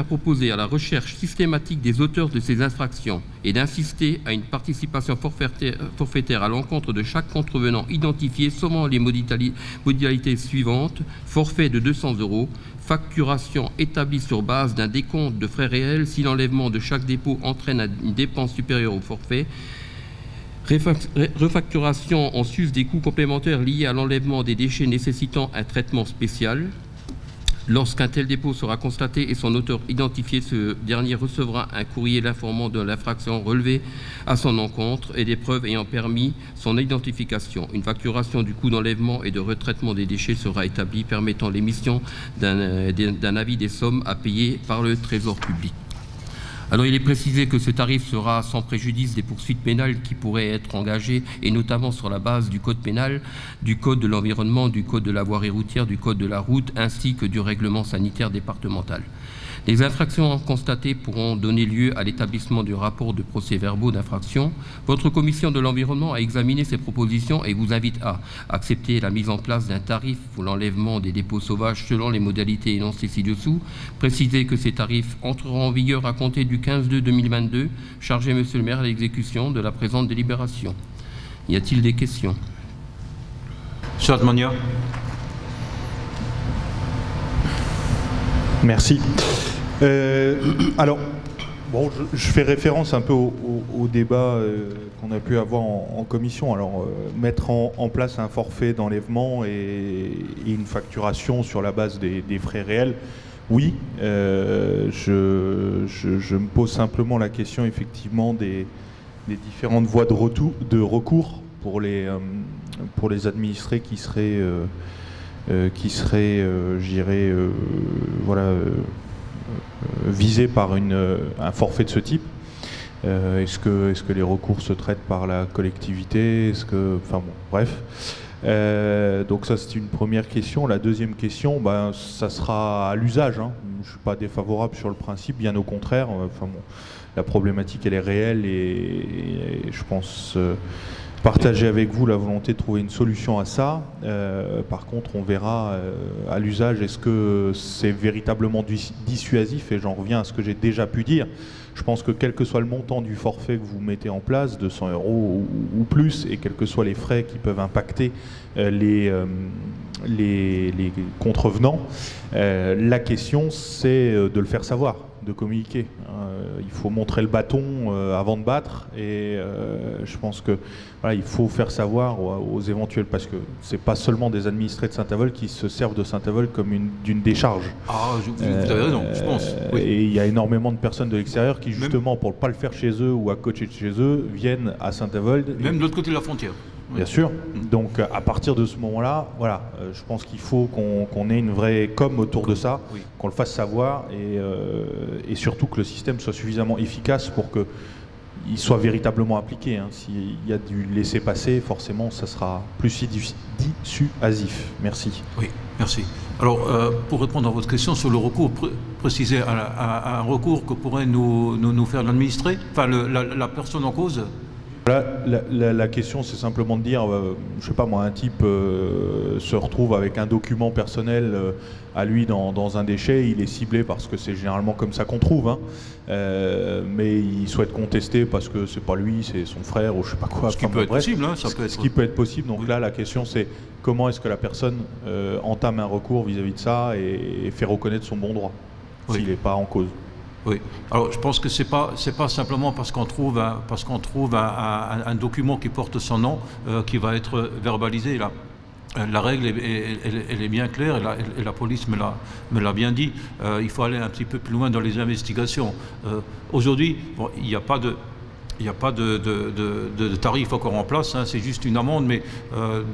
proposer à la recherche systématique des auteurs de ces infractions et d'insister à une participation forfaitaire à l'encontre de chaque contrevenant identifié selon les modalités suivantes: forfait de 200 €, facturation établie sur base d'un décompte de frais réels si l'enlèvement de chaque dépôt entraîne une dépense supérieure au forfait, refacturation en sus des coûts complémentaires liés à l'enlèvement des déchets nécessitant un traitement spécial, Lorsqu'un tel dépôt sera constaté et son auteur identifié, ce dernier recevra un courrier l'informant de l'infraction relevée à son encontre et des preuves ayant permis son identification. Une facturation du coût d'enlèvement et de retraitement des déchets sera établie, permettant l'émission d'un avis des sommes à payer par le Trésor public. Alors, il est précisé que ce tarif sera sans préjudice des poursuites pénales qui pourraient être engagées, et notamment sur la base du code pénal, du code de l'environnement, du code de la voirie routière, du code de la route, ainsi que du règlement sanitaire départemental. Les infractions constatées pourront donner lieu à l'établissement du rapport de procès-verbaux d'infraction. Votre commission de l'environnement a examiné ces propositions et vous invite à accepter la mise en place d'un tarif pour l'enlèvement des dépôts sauvages selon les modalités énoncées ci-dessous. Précisez que ces tarifs entreront en vigueur à compter du 15/2/2022. Chargez, Monsieur le maire, l'exécution de la présente délibération. Y a-t-il des questions? Monsieur Atmania. Merci. Alors, bon, je fais référence un peu au débat qu'on a pu avoir en commission. Alors, mettre en place un forfait d'enlèvement et une facturation sur la base des frais réels, oui. Je me pose simplement la question, effectivement, des différentes voies de recours pour les administrés qui seraient j'irais, voilà, visés par un forfait de ce type. Est-ce que les recours se traitent par la collectivité? Enfin bon, bref. Donc ça, c'est une première question. La deuxième question, ben, ça sera à l'usage, hein. Je ne suis pas défavorable sur le principe, bien au contraire. Enfin bon, la problématique, elle est réelle et je pense... partager avec vous la volonté de trouver une solution à ça. Par contre, on verra à l'usage, est-ce que c'est véritablement dissuasif? Et j'en reviens à ce que j'ai déjà pu dire. Je pense que quel que soit le montant du forfait que vous mettez en place, 200 € ou plus, et quels que soient les frais qui peuvent impacter les contrevenants, la question, c'est de le faire savoir, de communiquer. Il faut montrer le bâton avant de battre, et je pense que voilà, il faut faire savoir aux éventuels, parce que c'est pas seulement des administrés de Saint-Avold qui se servent de Saint-Avold comme d'une décharge. Ah, vous avez raison, je pense. Oui. Et il y a énormément de personnes de l'extérieur qui, justement, pour ne pas le faire chez eux ou à côté de chez eux, viennent à Saint-Avold. Même de l'autre côté de la frontière. Bien sûr. Donc à partir de ce moment-là, voilà, je pense qu'il faut qu'on ait une vraie com autour de ça, oui, qu'on le fasse savoir et surtout que le système soit suffisamment efficace pour qu'il soit véritablement appliqué. Hein. S'il y a du laisser-passer, forcément, ça sera plus dissuasif. Merci. Oui, merci. Alors, pour répondre à votre question sur le recours, préciser un recours que pourrait nous faire l'administré, enfin la personne en cause. La question, c'est simplement de dire, je sais pas moi, un type se retrouve avec un document personnel à lui dans un déchet, il est ciblé parce que c'est généralement comme ça qu'on trouve, hein, mais il souhaite contester parce que c'est pas lui, c'est son frère ou je sais pas quoi. Ce qui peut être possible, hein, ça peut être... Ce qui peut être possible. Donc oui, là, la question, c'est comment est-ce que la personne entame un recours vis-à-vis de ça et fait reconnaître son bon droit, oui, s'il n'est pas en cause. Oui. Alors, je pense que c'est pas simplement parce qu'on trouve un document qui porte son nom qui va être verbalisé là. La règle, elle est bien claire et la police me l'a bien dit. Il faut aller un petit peu plus loin dans les investigations. Aujourd'hui, bon, il n'y a pas de tarif encore en place, hein, c'est juste une amende, mais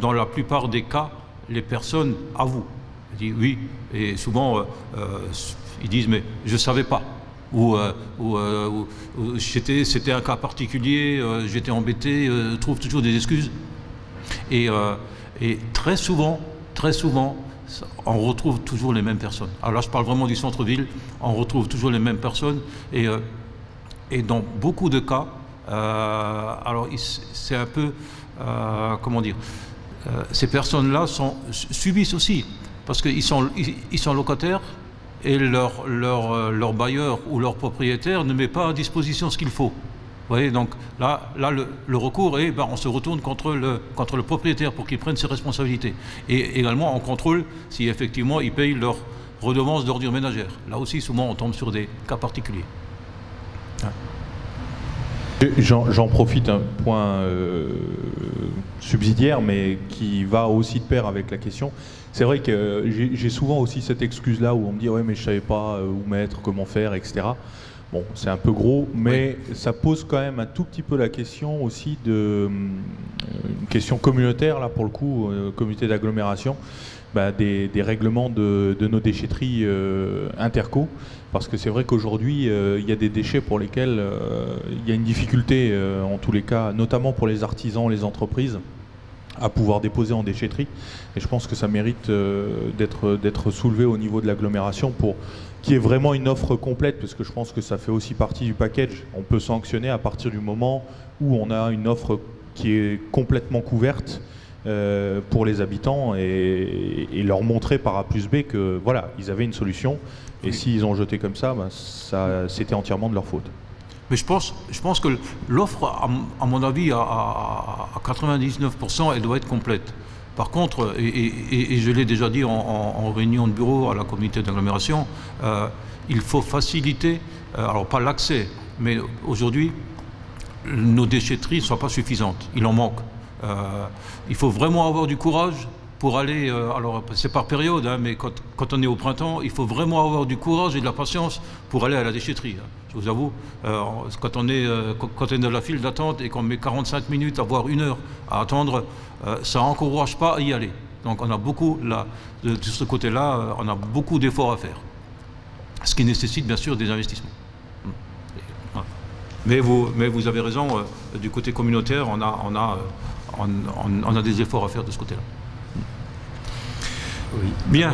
dans la plupart des cas, les personnes avouent. Ils disent oui, et souvent ils disent mais je ne savais pas. Ou c'était un cas particulier, j'étais embêté, trouve toujours des excuses. Et très souvent, on retrouve toujours les mêmes personnes. Alors là, je parle vraiment du centre-ville, on retrouve toujours les mêmes personnes. Et dans beaucoup de cas, alors c'est un peu, comment dire, ces personnes-là subissent aussi, parce qu'ils sont locataires, et leur bailleur ou leur propriétaire ne met pas à disposition ce qu'il faut. Vous voyez, donc là le recours est, on se retourne contre le propriétaire pour qu'il prenne ses responsabilités. Et également, on contrôle si effectivement ils payent leur redevance d'ordures ménagères. Là aussi, souvent, on tombe sur des cas particuliers. J'en profite, un point subsidiaire, mais qui va aussi de pair avec la question. C'est vrai que j'ai souvent aussi cette excuse-là où on me dit « ouais, mais je ne savais pas où mettre, comment faire, etc. » Bon, c'est un peu gros, mais ça pose quand même un tout petit peu la question aussi une question communautaire, là pour le coup, communauté d'agglomération, des règlements de nos déchetteries interco, parce que c'est vrai qu'aujourd'hui, il y a des déchets pour lesquels il y a une difficulté, en tous les cas, notamment pour les artisans, les entreprises, à pouvoir déposer en déchetterie. Et je pense que ça mérite d'être soulevé au niveau de l'agglomération pour qu'il y ait vraiment une offre complète, parce que je pense que ça fait aussi partie du package. On peut sanctionner à partir du moment où on a une offre qui est complètement couverte pour les habitants et leur montrer par A plus B que voilà, ils avaient une solution, et s'ils ont jeté comme ça, c'était entièrement de leur faute. Mais je pense que l'offre, à mon avis, à 99%, elle doit être complète. Par contre, et je l'ai déjà dit en réunion de bureau à la communauté d'agglomération, il faut faciliter, alors pas l'accès, mais aujourd'hui, nos déchetteries ne sont pas suffisantes, il en manque. Il faut vraiment avoir du courage pour aller, alors c'est par période, hein, mais quand on est au printemps, il faut vraiment avoir du courage et de la patience pour aller à la déchetterie. Je vous avoue, quand on est dans la file d'attente et qu'on met 45 minutes, voire 1 heure à attendre, ça n'encourage pas à y aller. Donc on a beaucoup, là, de ce côté-là, on a beaucoup d'efforts à faire. Ce qui nécessite bien sûr des investissements. Mais vous avez raison, du côté communautaire, on a des efforts à faire de ce côté-là. Oui. Bien.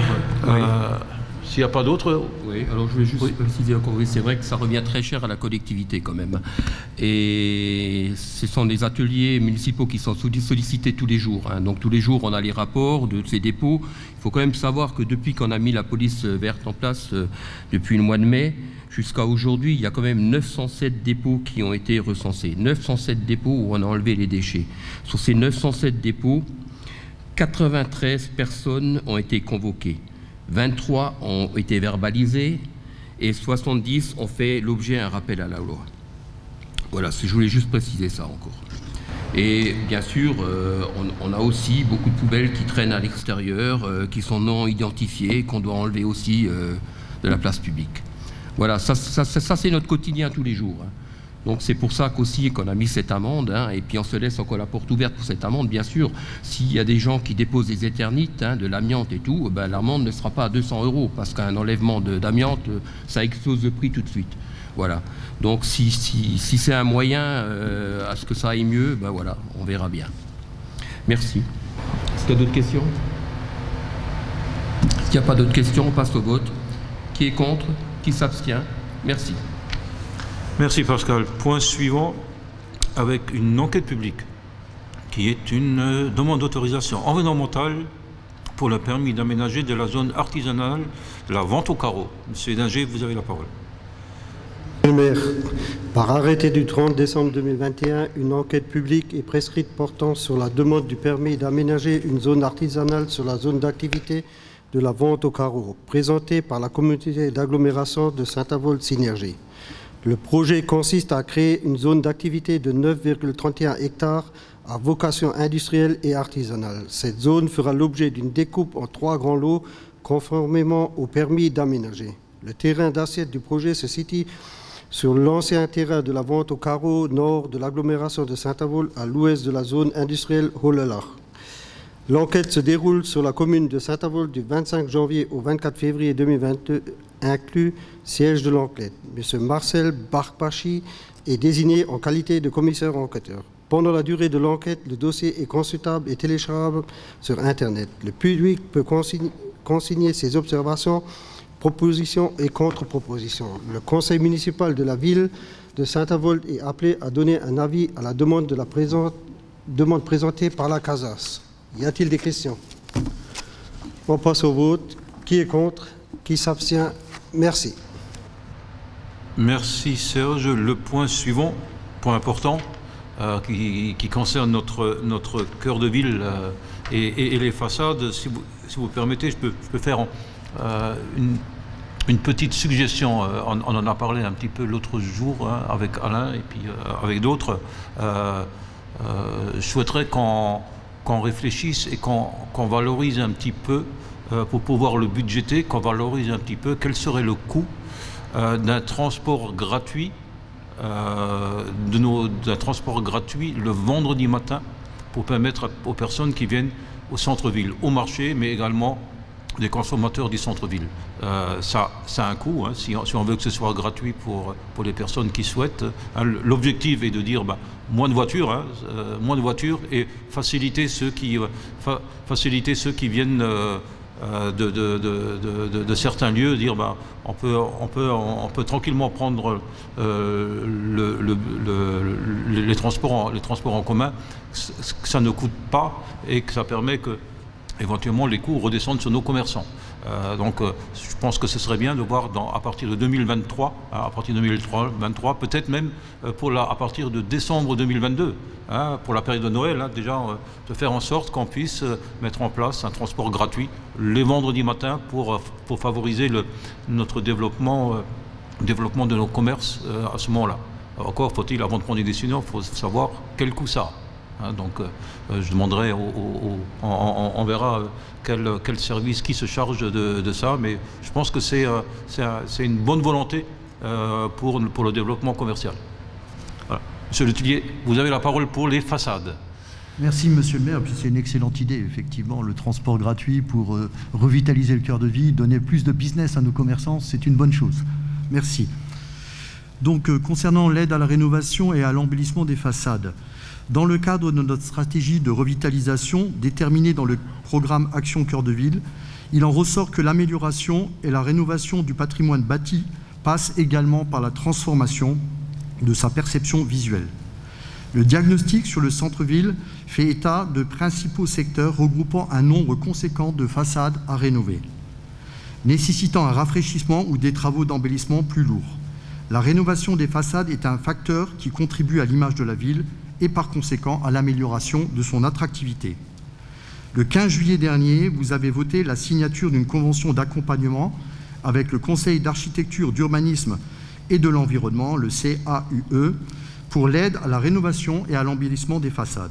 S'il n'y a pas d'autres... Oui, alors je vais juste préciser encore, oui, c'est vrai que ça revient très cher à la collectivité quand même. Et ce sont des ateliers municipaux qui sont sollicités tous les jours. Hein. Donc tous les jours, on a les rapports de ces dépôts. Il faut quand même savoir que depuis qu'on a mis la police verte en place, depuis le mois de mai, jusqu'à aujourd'hui, il y a quand même 907 dépôts qui ont été recensés. 907 dépôts où on a enlevé les déchets. Sur ces 907 dépôts, 93 personnes ont été convoquées. 23 ont été verbalisés et 70 ont fait l'objet d'un rappel à la loi. Voilà, je voulais juste préciser ça encore. Et bien sûr, on a aussi beaucoup de poubelles qui traînent à l'extérieur, qui sont non identifiées, qu'on doit enlever aussi de la place publique. Voilà, ça c'est notre quotidien tous les jours. Hein. Donc c'est pour ça qu'aussi qu'on a mis cette amende, hein, et puis on se laisse encore la porte ouverte pour cette amende, bien sûr. S'il y a des gens qui déposent des éternites, hein, de l'amiante et tout, l'amende ne sera pas à 200 €, parce qu'un enlèvement d'amiante, ça explose le prix tout de suite. Voilà. Donc si c'est un moyen à ce que ça aille mieux, voilà, on verra bien. Merci. Est-ce qu'il y a d'autres questions? S'il n'y a pas d'autres questions, on passe au vote. Qui est contre? Qui s'abstient? Merci. Merci Pascal. Point suivant, avec une enquête publique, qui est une demande d'autorisation environnementale pour le permis d'aménager de la zone artisanale de la vente au carreau. Monsieur Dinger, vous avez la parole. Monsieur le maire, par arrêté du 30 décembre 2021, une enquête publique est prescrite portant sur la demande du permis d'aménager une zone artisanale sur la zone d'activité de la vente au carreau, présentée par la communauté d'agglomération de Saint-Avold-Synergie. Le projet consiste à créer une zone d'activité de 9,31 hectares à vocation industrielle et artisanale. Cette zone fera l'objet d'une découpe en 3 grands lots conformément au permis d'aménager. Le terrain d'assiette du projet se situe sur l'ancien terrain de la vente au carreau nord de l'agglomération de Saint-Avold à l'ouest de la zone industrielle Holelach. L'enquête se déroule sur la commune de Saint-Avold du 25 janvier au 24 février 2022, inclus siège de l'enquête. M. Marcel Barpachi est désigné en qualité de commissaire enquêteur. Pendant la durée de l'enquête, le dossier est consultable et téléchargeable sur Internet. Le public peut consigner ses observations, propositions et contre-propositions. Le conseil municipal de la ville de Saint-Avold est appelé à donner un avis à la demande présentée par la CASAS. Y a-t-il des questions? On passe au vote. Qui est contre? Qui s'abstient? Merci. Merci Serge. Le point suivant, point important, qui concerne notre cœur de ville et les façades. Si vous permettez, je peux faire une petite suggestion. On en a parlé un petit peu l'autre jour hein, avec Alain et puis avec d'autres. Je souhaiterais qu'on réfléchisse et qu'on valorise un petit peu, pour pouvoir le budgéter, qu'on valorise un petit peu quel serait le coût d'un transport gratuit, d'un transport gratuit le vendredi matin pour permettre aux personnes qui viennent au centre-ville, au marché, mais également des consommateurs du centre-ville. Ça a un coût, hein, si on veut que ce soit gratuit pour les personnes qui souhaitent. Hein, l'objectif est de dire moins de voitures et faciliter ceux qui viennent de certains lieux, dire on peut tranquillement prendre les transports en commun, que ça ne coûte pas et que ça permet que éventuellement les coûts redescendent sur nos commerçants. Donc je pense que ce serait bien de voir à partir de 2023, peut-être même à partir de décembre 2022, hein, pour la période de Noël, hein, déjà de faire en sorte qu'on puisse mettre en place un transport gratuit les vendredis matins pour favoriser notre développement de nos commerces à ce moment-là. Encore faut-il, avant de prendre des décisions, il faut savoir quel coût ça a. Hein, donc je demanderai, on verra quel service qui se charge de ça, mais je pense que c'est une bonne volonté pour le développement commercial. Voilà. Monsieur Le Tillier, vous avez la parole pour les façades. Merci Monsieur le maire, c'est une excellente idée, effectivement, le transport gratuit pour revitaliser le cœur de ville, donner plus de business à nos commerçants, c'est une bonne chose. Merci. Donc concernant l'aide à la rénovation et à l'embellissement des façades, dans le cadre de notre stratégie de revitalisation déterminée dans le programme Action Cœur de Ville, il en ressort que l'amélioration et la rénovation du patrimoine bâti passent également par la transformation de sa perception visuelle. Le diagnostic sur le centre-ville fait état de principaux secteurs regroupant un nombre conséquent de façades à rénover, nécessitant un rafraîchissement ou des travaux d'embellissement plus lourds. La rénovation des façades est un facteur qui contribue à l'image de la ville et par conséquent à l'amélioration de son attractivité. Le 15 juillet dernier, vous avez voté la signature d'une convention d'accompagnement avec le Conseil d'architecture, d'urbanisme et de l'environnement, le CAUE, pour l'aide à la rénovation et à l'embellissement des façades.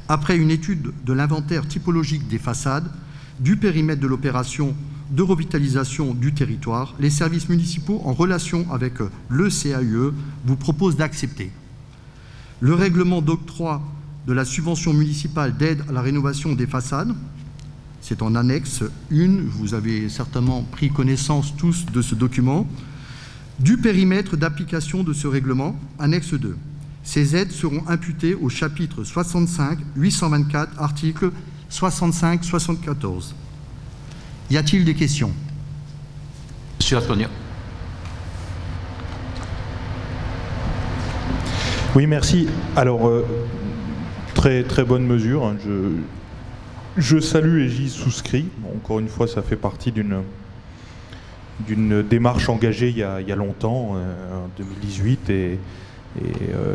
Après une étude de l'inventaire typologique des façades, du périmètre de l'opération de revitalisation du territoire, les services municipaux, en relation avec le CAUE, vous proposent d'accepter le règlement d'octroi de la subvention municipale d'aide à la rénovation des façades, c'est en annexe 1, vous avez certainement pris connaissance tous de ce document, du périmètre d'application de ce règlement, annexe 2. Ces aides seront imputées au chapitre 65, 824, article 65-74. Y a-t-il des questions? Monsieur Antonia. Oui, merci. Alors, très bonne mesure. Hein. Je salue et j'y souscris. Encore une fois, ça fait partie d'une démarche engagée il y a longtemps, en 2018, et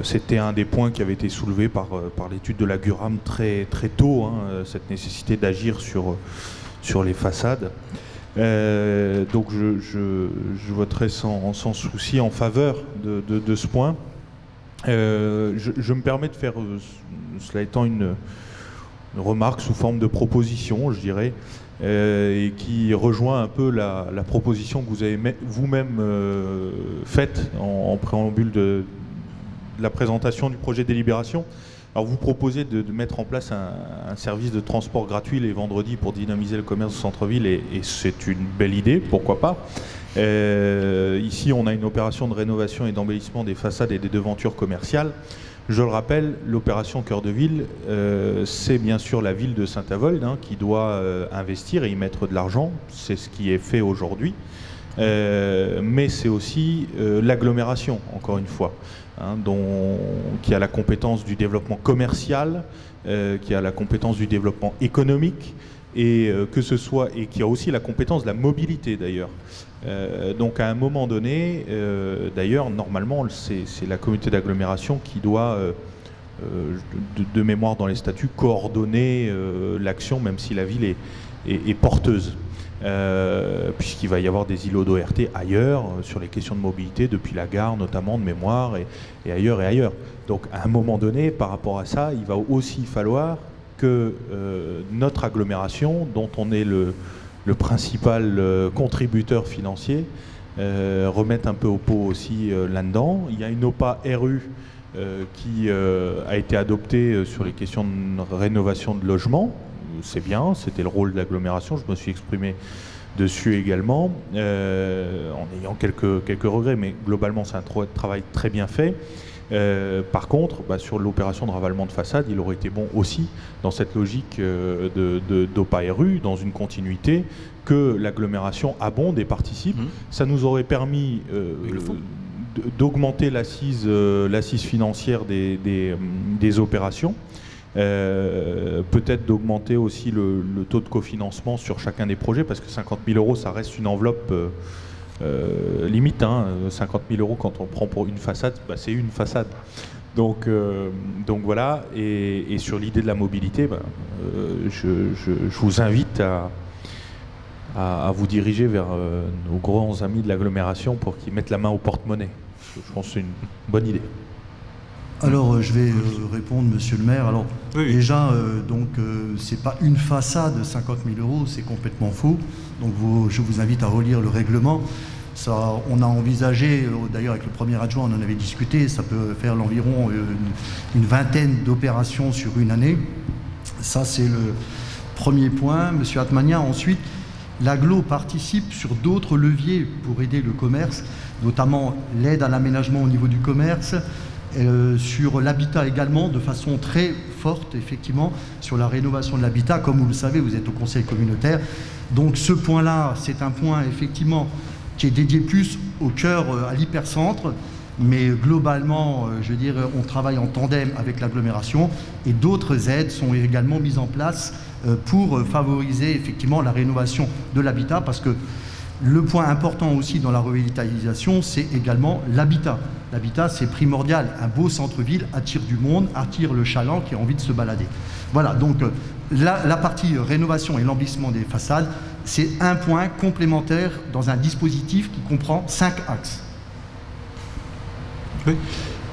c'était un des points qui avait été soulevé par l'étude de la GURAM très tôt, hein, cette nécessité d'agir sur les façades. Donc je voterai sans souci en faveur de ce point. Je me permets de faire, cela étant une remarque sous forme de proposition, je dirais, et qui rejoint un peu la proposition que vous avez vous-même faite en préambule de la présentation du projet de délibération. Alors vous proposez de mettre en place un service de transport gratuit les vendredis pour dynamiser le commerce au centre-ville, et c'est une belle idée, pourquoi pas. Ici, on a une opération de rénovation et d'embellissement des façades et des devantures commerciales. Je le rappelle, l'opération Cœur de Ville, c'est bien sûr la ville de Saint-Avold qui doit investir et y mettre de l'argent. C'est ce qui est fait aujourd'hui. Mais c'est aussi l'agglomération, encore une fois, qui a la compétence du développement commercial, qui a la compétence du développement économique, et qui a aussi la compétence de la mobilité d'ailleurs. Donc à un moment donné, d'ailleurs, normalement, c'est la communauté d'agglomération qui doit, de mémoire dans les statuts, coordonner l'action, même si la ville est porteuse. puisqu'il va y avoir des îlots d'ORT ailleurs, sur les questions de mobilité, depuis la gare notamment, de mémoire, et ailleurs et ailleurs. Donc à un moment donné, par rapport à ça, il va aussi falloir que notre agglomération, dont on est le principal contributeur financier, remette un peu au pot aussi là-dedans. Il y a une OPA RU qui a été adoptée sur les questions de rénovation de logements. C'est bien, c'était le rôle de l'agglomération, je me suis exprimé dessus également, en ayant quelques regrets, mais globalement c'est un travail très bien fait. Par contre, sur l'opération de ravalement de façade, il aurait été bon aussi, dans cette logique d'OPA RU, dans une continuité, que l'agglomération abonde et participe. Ça nous aurait permis d'augmenter l'assise financière des opérations, peut-être d'augmenter aussi le taux de cofinancement sur chacun des projets, parce que 50 000 €, ça reste une enveloppe limite. 50 000 € quand on prend pour une façade, c'est une façade. Donc voilà, et sur l'idée de la mobilité, je vous invite à vous diriger vers nos grands amis de l'agglomération pour qu'ils mettent la main au porte-monnaie. Je pense que c'est une bonne idée. Alors, je vais répondre, monsieur le maire. Alors, oui. Déjà, c'est pas une façade, 50 000 €, c'est complètement faux. Donc, je vous invite à relire le règlement. Ça, on a envisagé, d'ailleurs avec le premier adjoint, on en avait discuté, ça peut faire l'environ une vingtaine d'opérations sur une année. Ça, c'est le premier point. Monsieur Atmania, ensuite, l'agglo participe sur d'autres leviers pour aider le commerce, notamment l'aide à l'aménagement au niveau du commerce, sur l'habitat également, de façon très forte, effectivement, sur la rénovation de l'habitat. Comme vous le savez, vous êtes au conseil communautaire. Donc ce point-là, c'est un point, effectivement, qui est dédié plus au cœur, à l'hypercentre. Mais globalement, je veux dire, on travaille en tandem avec l'agglomération et d'autres aides sont également mises en place pour favoriser, effectivement, la rénovation de l'habitat, parce que le point important aussi dans la revitalisation, c'est également l'habitat. L'habitat, c'est primordial. Un beau centre-ville attire du monde, attire le chaland qui a envie de se balader. Voilà, donc la partie rénovation et l'embellissement des façades, c'est un point complémentaire dans un dispositif qui comprend 5 axes.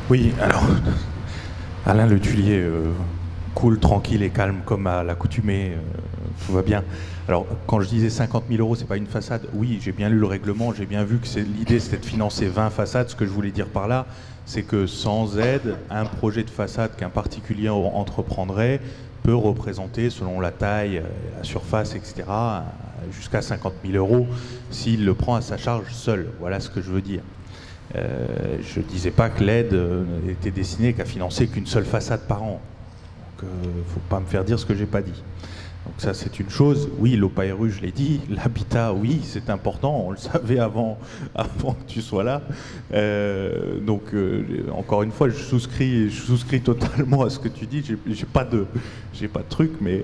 Oui, alors, Alain Le Tuilier, cool, tranquille et calme comme à l'accoutumée, tout va bien. Alors, quand je disais 50 000 €, c'est pas une façade. Oui, j'ai bien lu le règlement, j'ai bien vu que l'idée c'était de financer 20 façades. Ce que je voulais dire par là, c'est que sans aide, un projet de façade qu'un particulier entreprendrait peut représenter, selon la taille, la surface, etc., jusqu'à 50 000 € s'il le prend à sa charge seul. Voilà ce que je veux dire. Je ne disais pas que l'aide était destinée qu'à financer qu'une seule façade par an. Donc, il ne faut pas me faire dire ce que je n'ai pas dit. Donc ça, c'est une chose. Oui, l'OPA RU, je l'ai dit. L'habitat, oui, c'est important. On le savait avant que tu sois là. Encore une fois, je souscris totalement à ce que tu dis. J'ai pas de truc, mais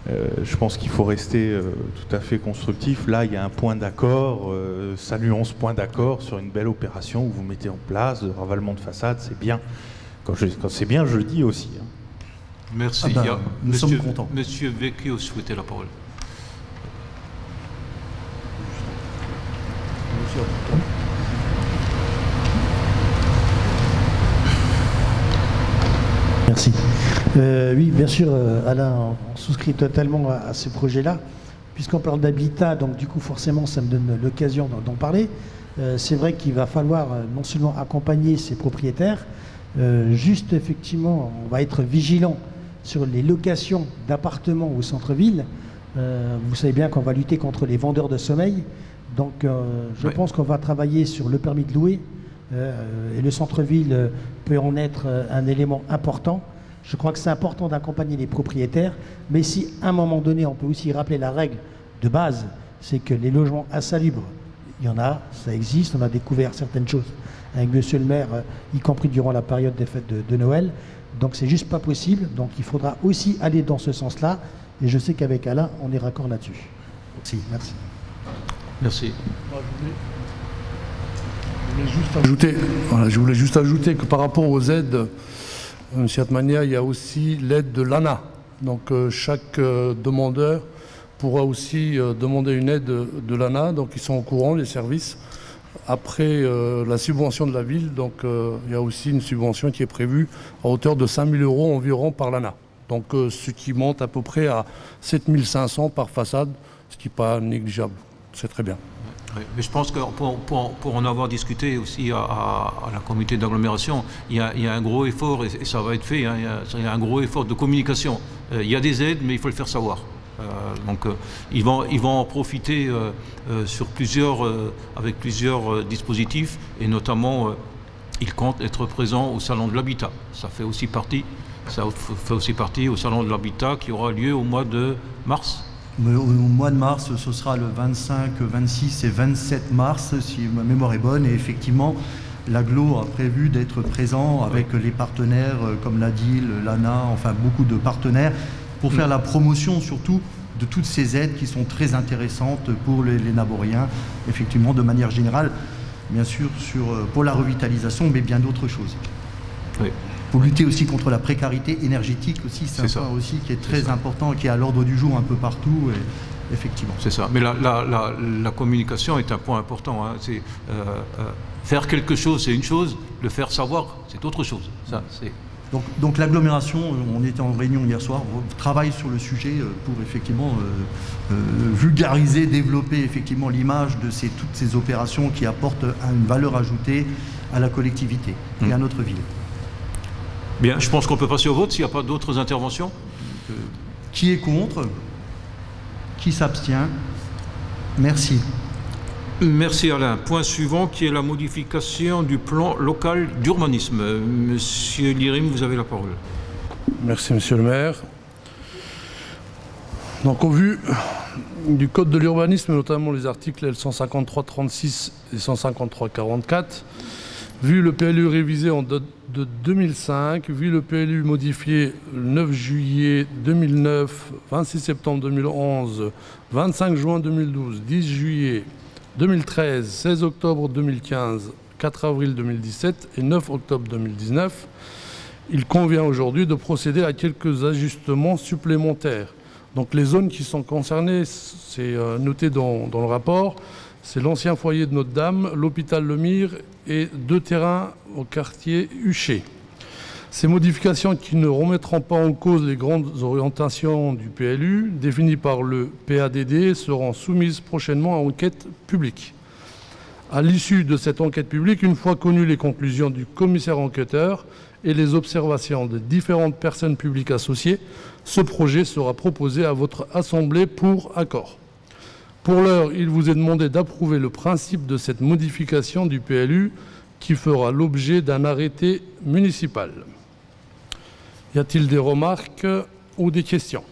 je pense qu'il faut rester tout à fait constructif. Là, il y a un point d'accord. Saluons ce point d'accord sur une belle opération que vous mettez en place, de ravalement de façade. C'est bien. Quand c'est bien, je le dis aussi. Hein. Merci. Nous sommes contents. Monsieur Vecchio souhaitait la parole. Merci. Oui, bien sûr, Alain, on souscrit totalement à ce projet-là. Puisqu'on parle d'habitat, donc du coup, forcément, ça me donne l'occasion d'en parler. C'est vrai qu'il va falloir non seulement accompagner ces propriétaires, juste effectivement, on va être vigilant sur les locations d'appartements au centre-ville. Vous savez bien qu'on va lutter contre les vendeurs de sommeil. Donc je pense qu'on va travailler sur le permis de louer. Et le centre-ville peut en être un élément important. Je crois que c'est important d'accompagner les propriétaires. Mais si à un moment donné, on peut aussi rappeler la règle de base, c'est que les logements insalubres, il y en a, ça existe. On a découvert certaines choses avec monsieur le maire, y compris durant la période des fêtes de Noël. Donc c'est juste pas possible. Donc il faudra aussi aller dans ce sens-là. Et je sais qu'avec Alain, on est raccord là-dessus. Merci. Merci. Je voulais juste ajouter que par rapport aux aides, d'une certaine manière, il y a aussi l'aide de l'ANA. Donc chaque demandeur pourra aussi demander une aide de l'ANA, donc ils sont au courant, les services. Après la subvention de la ville, donc il y a aussi une subvention qui est prévue à hauteur de 5 000 € environ par l'ANA. Donc ce qui monte à peu près à 7 500 par façade, ce qui n'est pas négligeable. C'est très bien. Oui, mais je pense que pour en avoir discuté aussi à la comité d'agglomération, il y a un gros effort, et ça va être fait, hein, il y a un gros effort de communication. Il y a des aides, mais il faut le faire savoir. Donc ils vont en profiter avec plusieurs dispositifs, et notamment ils comptent être présents au Salon de l'Habitat. Ça fait aussi partie au Salon de l'Habitat qui aura lieu au mois de mars. Au mois de mars, ce sera le 25, 26 et 27 mars, si ma mémoire est bonne. Et effectivement, l'Agglo a prévu d'être présent avec les partenaires, comme l'a dit l'ANA, enfin beaucoup de partenaires, pour faire la promotion surtout de toutes ces aides qui sont très intéressantes pour les Naboriens, effectivement, de manière générale, bien sûr, pour la revitalisation, mais bien d'autres choses. Oui. Pour lutter aussi contre la précarité énergétique aussi, c'est un point aussi qui est très important, qui est à l'ordre du jour un peu partout, et effectivement. C'est ça, mais la communication est un point important. Hein. Faire quelque chose, c'est une chose, le faire savoir, c'est autre chose. Ça, donc l'agglomération, on était en réunion hier soir, travaille sur le sujet pour effectivement vulgariser, développer effectivement l'image de toutes ces opérations qui apportent une valeur ajoutée à la collectivité et à notre ville. Bien, je pense qu'on peut passer au vote s'il n'y a pas d'autres interventions. Qui est contre? Qui s'abstient? Merci. Merci Alain. Point suivant qui est la modification du plan local d'urbanisme. Monsieur Lirim, vous avez la parole. Merci Monsieur le maire. Donc au vu du Code de l'urbanisme, notamment les articles L153-36 et 153-44, vu le PLU révisé en date de 2005, vu le PLU modifié le 9 juillet 2009, 26 septembre 2011, 25 juin 2012, 10 juillet 2013, 16 octobre 2015, 4 avril 2017 et 9 octobre 2019, il convient aujourd'hui de procéder à quelques ajustements supplémentaires. Donc les zones qui sont concernées, c'est noté dans le rapport, c'est l'ancien foyer de Notre-Dame, l'hôpital Le Mire et 2 terrains au quartier Huchet. Ces modifications qui ne remettront pas en cause les grandes orientations du PLU définies par le PADD seront soumises prochainement à enquête publique. À l'issue de cette enquête publique, une fois connues les conclusions du commissaire enquêteur et les observations de différentes personnes publiques associées, ce projet sera proposé à votre Assemblée pour accord. Pour l'heure, il vous est demandé d'approuver le principe de cette modification du PLU qui fera l'objet d'un arrêté municipal. Y a-t-il des remarques ou des questions?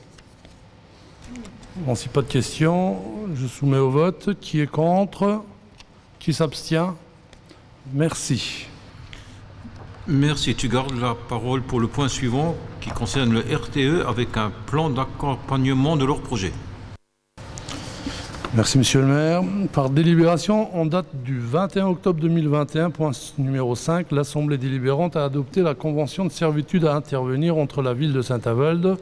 Bon, si pas de questions, je soumets au vote. Qui est contre? Qui s'abstient? Merci. Merci. Tu gardes la parole pour le point suivant qui concerne le RTE avec un plan d'accompagnement de leur projet. Merci Monsieur le maire. Par délibération en date du 21 octobre 2021, point numéro 5, l'Assemblée délibérante a adopté la convention de servitude à intervenir entre la ville de Saint-Avold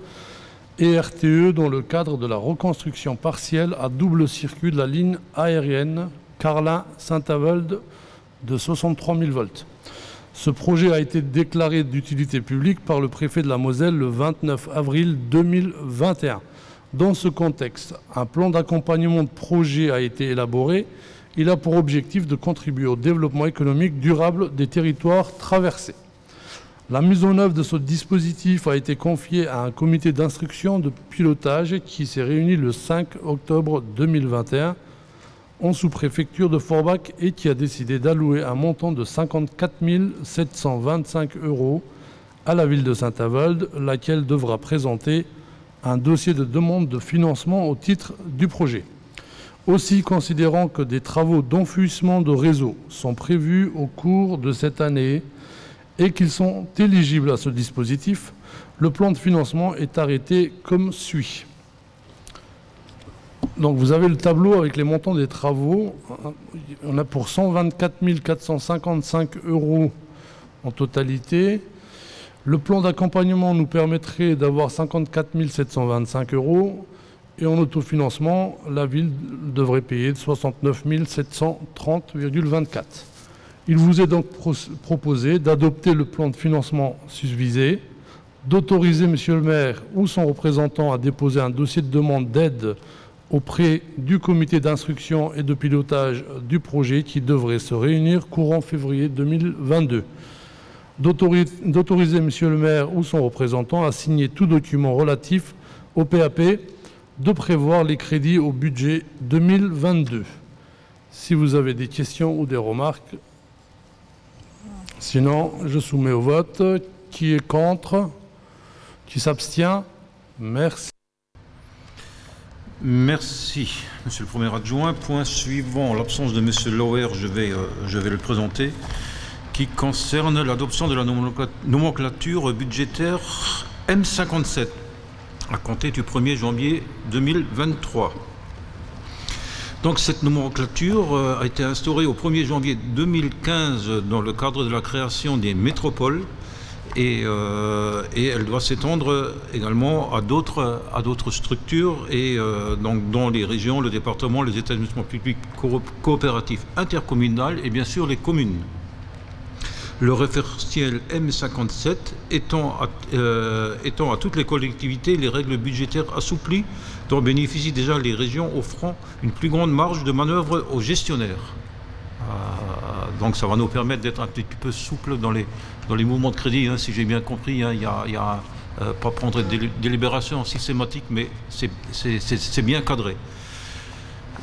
et RTE dans le cadre de la reconstruction partielle à double circuit de la ligne aérienne Carlin-Saint-Avold de 63 000 volts. Ce projet a été déclaré d'utilité publique par le préfet de la Moselle le 29 avril 2021. Dans ce contexte, un plan d'accompagnement de projet a été élaboré. Il a pour objectif de contribuer au développement économique durable des territoires traversés. La mise en œuvre de ce dispositif a été confiée à un comité d'instruction de pilotage qui s'est réuni le 5 octobre 2021 en sous-préfecture de Forbach et qui a décidé d'allouer un montant de 54 725 € à la ville de Saint-Avold, laquelle devra présenter un dossier de demande de financement au titre du projet. Aussi, considérant que des travaux d'enfouissement de réseau sont prévus au cours de cette année et qu'ils sont éligibles à ce dispositif, le plan de financement est arrêté comme suit. Donc vous avez le tableau avec les montants des travaux. On a pour 124 455 € en totalité. Le plan d'accompagnement nous permettrait d'avoir 54 725 €. et en autofinancement, la ville devrait payer 69 730,24 €. Il vous est donc proposé d'adopter le plan de financement susvisé, d'autoriser Monsieur le maire ou son représentant à déposer un dossier de demande d'aide auprès du comité d'instruction et de pilotage du projet qui devrait se réunir courant février 2022. D'autoriser Monsieur le maire ou son représentant à signer tout document relatif au PAP, de prévoir les crédits au budget 2022. Si vous avez des questions ou des remarques, sinon je soumets au vote. Qui est contre? Qui s'abstient? Merci. Merci, Monsieur le Premier adjoint. Point suivant, l'absence de Monsieur Lauer, je vais le présenter, qui concerne l'adoption de la nomenclature budgétaire M57 à compter du 1er janvier 2023. Donc cette nomenclature a été instaurée au 1er janvier 2015 dans le cadre de la création des métropoles et elle doit s'étendre également à d'autres structures et donc dans les régions, le département, les établissements publics coopératifs intercommunaux et bien sûr les communes. Le référentiel M57 étend à toutes les collectivités les règles budgétaires assouplies dont bénéficient déjà les régions, offrant une plus grande marge de manœuvre aux gestionnaires. Donc ça va nous permettre d'être un petit peu souple dans les mouvements de crédit, hein, si j'ai bien compris. Hein, il y a pas prendre des délibérations systématiques, mais c'est bien cadré.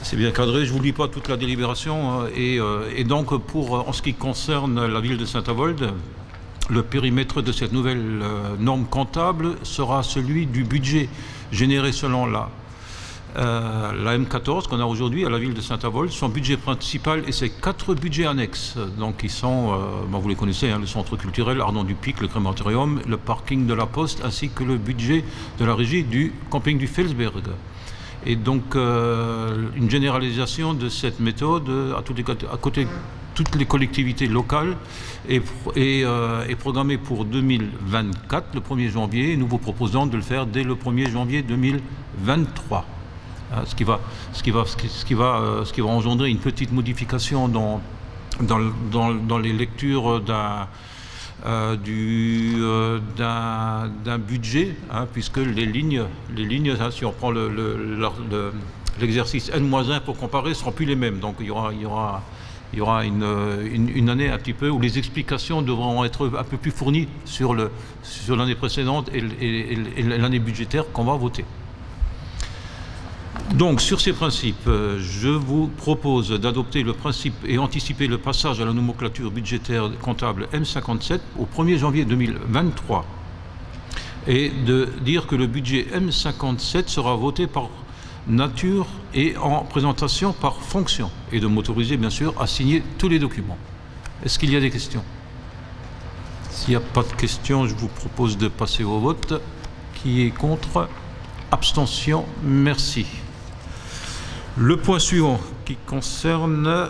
C'est bien cadré, je ne vous lis pas toute la délibération. Et donc, en ce qui concerne la ville de Saint-Avold, le périmètre de cette nouvelle norme comptable sera celui du budget généré selon la M14 qu'on a aujourd'hui à la ville de Saint-Avold, son budget principal et ses 4 budgets annexes. Donc, ils sont, vous les connaissez, hein, le centre culturel, Ardent du Pic, le crématorium, le parking de la Poste, ainsi que le budget de la régie du camping du Felsberg. Et donc, une généralisation de cette méthode à toutes les collectivités locales est programmée pour 2024, le 1er janvier, et nous vous proposons de le faire dès le 1er janvier 2023. Ce qui va engendrer une petite modification dans les lectures d'un budget, hein, puisque les lignes hein, si on prend l'exercice N-1 pour comparer, ne seront plus les mêmes. Donc il y aura une année un petit peu où les explications devront être un peu plus fournies sur l'année précédente et l'année budgétaire qu'on va voter. Donc, sur ces principes, je vous propose d'adopter le principe et anticiper le passage à la nomenclature budgétaire comptable M57 au 1er janvier 2023 et de dire que le budget M57 sera voté par nature et en présentation par fonction et de m'autoriser, bien sûr, à signer tous les documents. Est-ce qu'il y a des questions? S'il n'y a pas de questions, je vous propose de passer au vote. Qui est contre? Abstention? Merci. Le point suivant qui concerne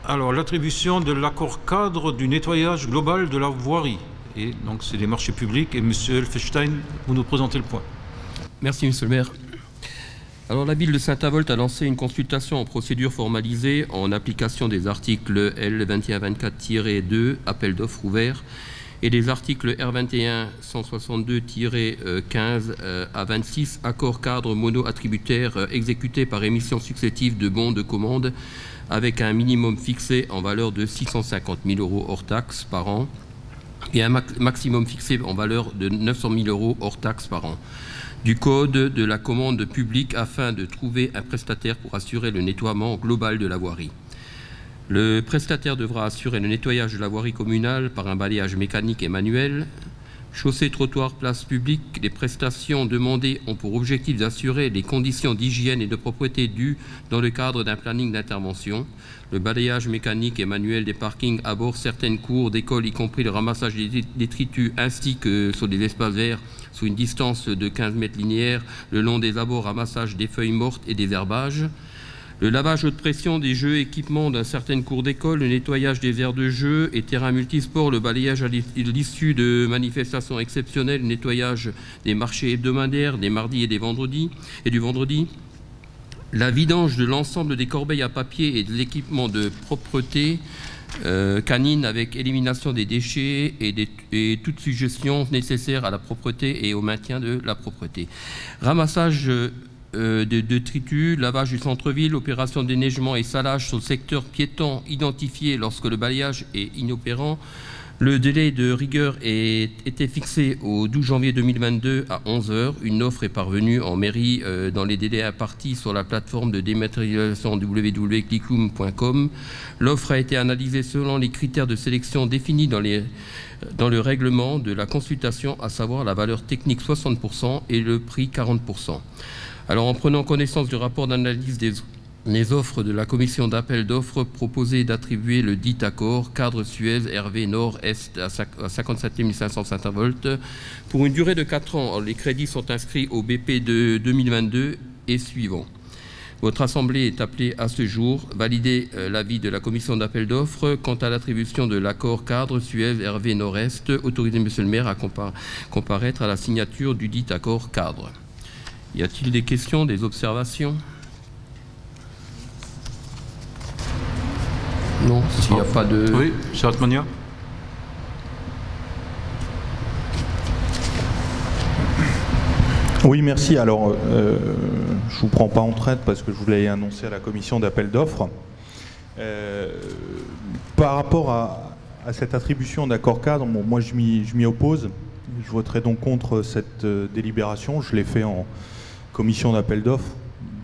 l'attribution de l'accord cadre du nettoyage global de la voirie. Et donc c'est des marchés publics. Et M. Elfenstein, vous nous présentez le point. Merci, M. le maire. Alors la ville de Saint-Avold a lancé une consultation en procédure formalisée en application des articles L2124-2, appel d'offres ouvert, et des articles R21 162-15 à 26, accord cadre mono-attributaire exécuté par émission successive de bons de commande avec un minimum fixé en valeur de 650 000 € hors taxes par an et un maximum fixé en valeur de 900 000 € hors taxes par an du Code de la commande publique afin de trouver un prestataire pour assurer le nettoiement global de la voirie. Le prestataire devra assurer le nettoyage de la voirie communale par un balayage mécanique et manuel. Chaussées, trottoirs, places publiques, les prestations demandées ont pour objectif d'assurer les conditions d'hygiène et de propreté dues dans le cadre d'un planning d'intervention. Le balayage mécanique et manuel des parkings à bord certaines cours d'école, y compris le ramassage des détritus, ainsi que sur des espaces verts sous une distance de 15 mètres linéaires le long des abords, ramassage des feuilles mortes et des herbages. Le lavage haute pression des jeux équipements d'un certain cours d'école, le nettoyage des aires de jeu et terrains multisports, le balayage à l'issue de manifestations exceptionnelles, le nettoyage des marchés hebdomadaires des mardis et du vendredi, la vidange de l'ensemble des corbeilles à papier et de l'équipement de propreté canine avec élimination des déchets et toute suggestion nécessaire à la propreté et au maintien de la propreté. Ramassage de détritus, lavage du centre-ville, opération de déneigement et salage sur le secteur piéton identifié lorsque le balayage est inopérant. Le délai de rigueur était fixé au 12 janvier 2022 à 11 h. Une offre est parvenue en mairie dans les délais impartis sur la plateforme de dématérialisation www.clicloom.com. L'offre a été analysée selon les critères de sélection définis dans le règlement de la consultation, à savoir la valeur technique 60 % et le prix 40 %. Alors, en prenant connaissance du rapport d'analyse des offres de la commission d'appel d'offres, proposé d'attribuer le dit accord cadre Suez RV Nord-Est à 57 500 Saint-Avold pour une durée de 4 ans. Les crédits sont inscrits au BP de 2022 et suivants. Votre Assemblée est appelée à ce jour valider l'avis de la commission d'appel d'offres quant à l'attribution de l'accord cadre Suez RV Nord-Est. Autoriser Monsieur le maire à comparaître à la signature du dit accord cadre. Y a-t-il des questions, des observations? Non, s'il n'y a pas de... Oui, M. Atmania. Oui, merci. Alors, je ne vous prends pas en traite parce que je vous l'ai annoncé à la commission d'appel d'offres. Par rapport à cette attribution d'accord cadre, bon, moi je m'y oppose. Je voterai donc contre cette délibération. Je l'ai fait en commission d'appel d'offres,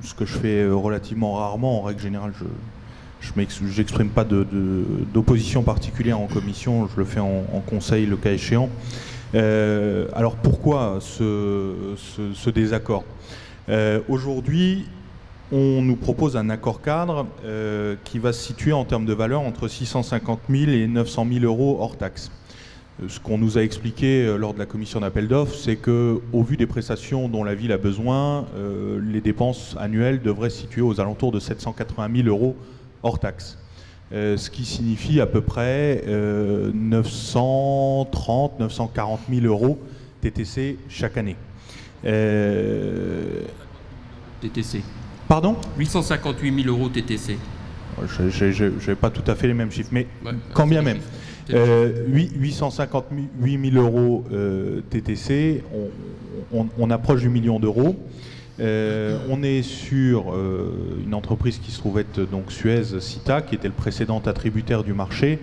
ce que je fais relativement rarement. En règle générale, je n'exprime pas d'opposition particulière en commission, je le fais en conseil le cas échéant. Alors pourquoi ce désaccord? Aujourd'hui, on nous propose un accord cadre qui va se situer en termes de valeur entre 650 000 et 900 000 euros hors taxe. Ce qu'on nous a expliqué lors de la commission d'appel d'offres, c'est qu'au vu des prestations dont la ville a besoin, les dépenses annuelles devraient se situer aux alentours de 780 000 euros hors taxe. Ce qui signifie à peu près 930 000, 940 000 euros TTC chaque année. TTC. Pardon? 858 000 euros TTC. Je n'ai pas tout à fait les mêmes chiffres, mais ouais, quand bien même. 858 000 euros TTC, on approche du million d'euros. On est sur une entreprise qui se trouve être donc Suez Cita, qui était le précédent attributaire du marché,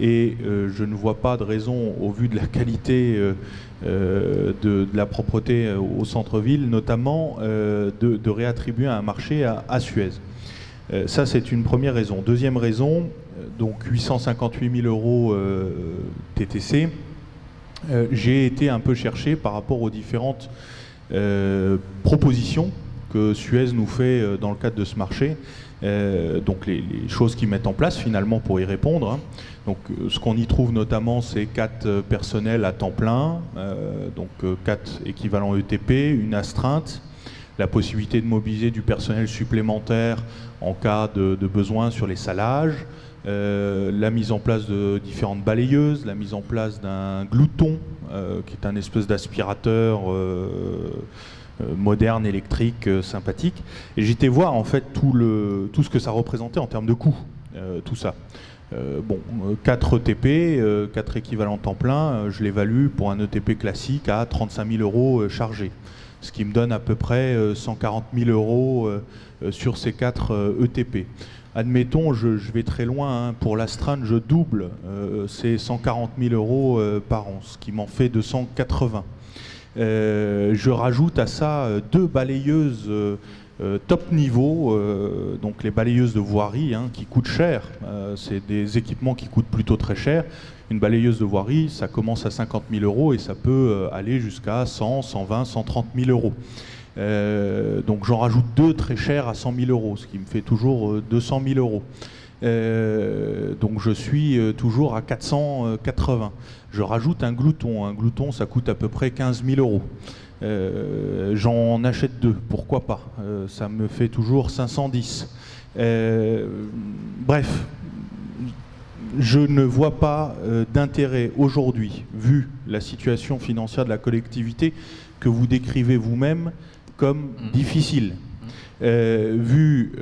et je ne vois pas de raison, au vu de la qualité de la propreté au centre-ville, notamment de réattribuer un marché à Suez. Ça, c'est une première raison. Deuxième raison, donc 858 000 euros TTC, j'ai été un peu cherché par rapport aux différentes propositions que Suez nous fait dans le cadre de ce marché, donc les choses qu'ils mettent en place finalement pour y répondre, hein. Donc ce qu'on y trouve notamment, c'est 4 personnels à temps plein, donc 4 équivalents ETP, une astreinte, la possibilité de mobiliser du personnel supplémentaire en cas de besoin sur les salages, la mise en place de différentes balayeuses, la mise en place d'un glouton, qui est un espèce d'aspirateur moderne, électrique, sympathique. Et j'étais voir en fait tout ce que ça représentait en termes de coûts, tout ça. 4 ETP, 4 équivalents temps plein, je l'évalue pour un ETP classique à 35 000 euros chargés. Ce qui me donne à peu près 140 000 euros sur ces 4 ETP. Admettons, je vais très loin, hein, pour l'astreinte, je double, c'est 140 000 euros par an, ce qui m'en fait 280. Je rajoute à ça 2 balayeuses top niveau, donc les balayeuses de voirie, hein, qui coûtent cher. C'est des équipements qui coûtent plutôt très cher. Une balayeuse de voirie, ça commence à 50 000 euros et ça peut aller jusqu'à 100, 120, 130 000 euros. Donc j'en rajoute 2 très chers à 100 000 euros, ce qui me fait toujours 200 000 euros. Donc je suis toujours à 480. Je rajoute un glouton. Un glouton, ça coûte à peu près 15 000 euros. J'en achète 2, pourquoi pas. Ça me fait toujours 510. Bref, je ne vois pas d'intérêt aujourd'hui, vu la situation financière de la collectivité que vous décrivez vous-même comme difficile. Vu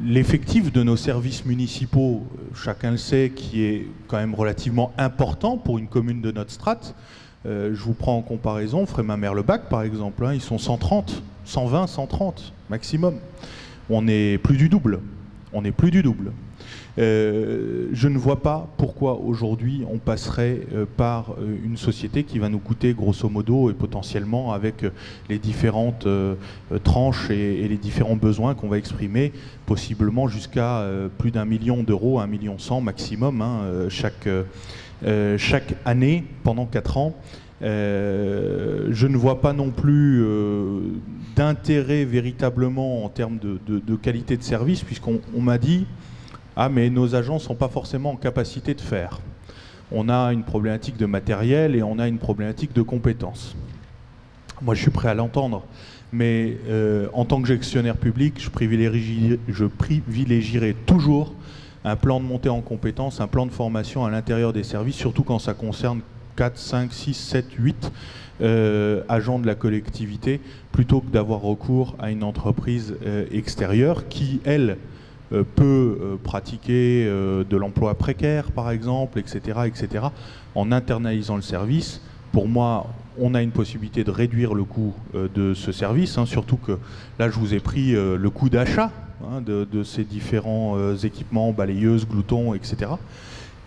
l'effectif de nos services municipaux, chacun le sait, qui est quand même relativement important pour une commune de notre strate. Je vous prends en comparaison, Frémin-Merlebac par exemple, ils sont 130, 120, 130 maximum. On est plus du double. On est plus du double. Je ne vois pas pourquoi aujourd'hui on passerait par une société qui va nous coûter grosso modo et potentiellement avec les différentes tranches et les différents besoins qu'on va exprimer, possiblement jusqu'à plus d'1 million d'euros, 1,1 million maximum, hein, chaque année pendant 4 ans. Je ne vois pas non plus d'intérêt véritablement en termes de qualité de service, puisqu'on m'a dit « Ah, mais nos agents ne sont pas forcément en capacité de faire. On a une problématique de matériel et on a une problématique de compétences. » Moi, je suis prêt à l'entendre, mais en tant que gestionnaire public, je privilégierai toujours un plan de montée en compétences, un plan de formation à l'intérieur des services, surtout quand ça concerne 4, 5, 6, 7, 8 agents de la collectivité, plutôt que d'avoir recours à une entreprise extérieure qui, elle, peut pratiquer de l'emploi précaire, par exemple, etc., etc., en internalisant le service. Pour moi, on a une possibilité de réduire le coût de ce service, hein, surtout que là, je vous ai pris le coût d'achat hein, de ces différents équipements, balayeuses, gloutons, etc.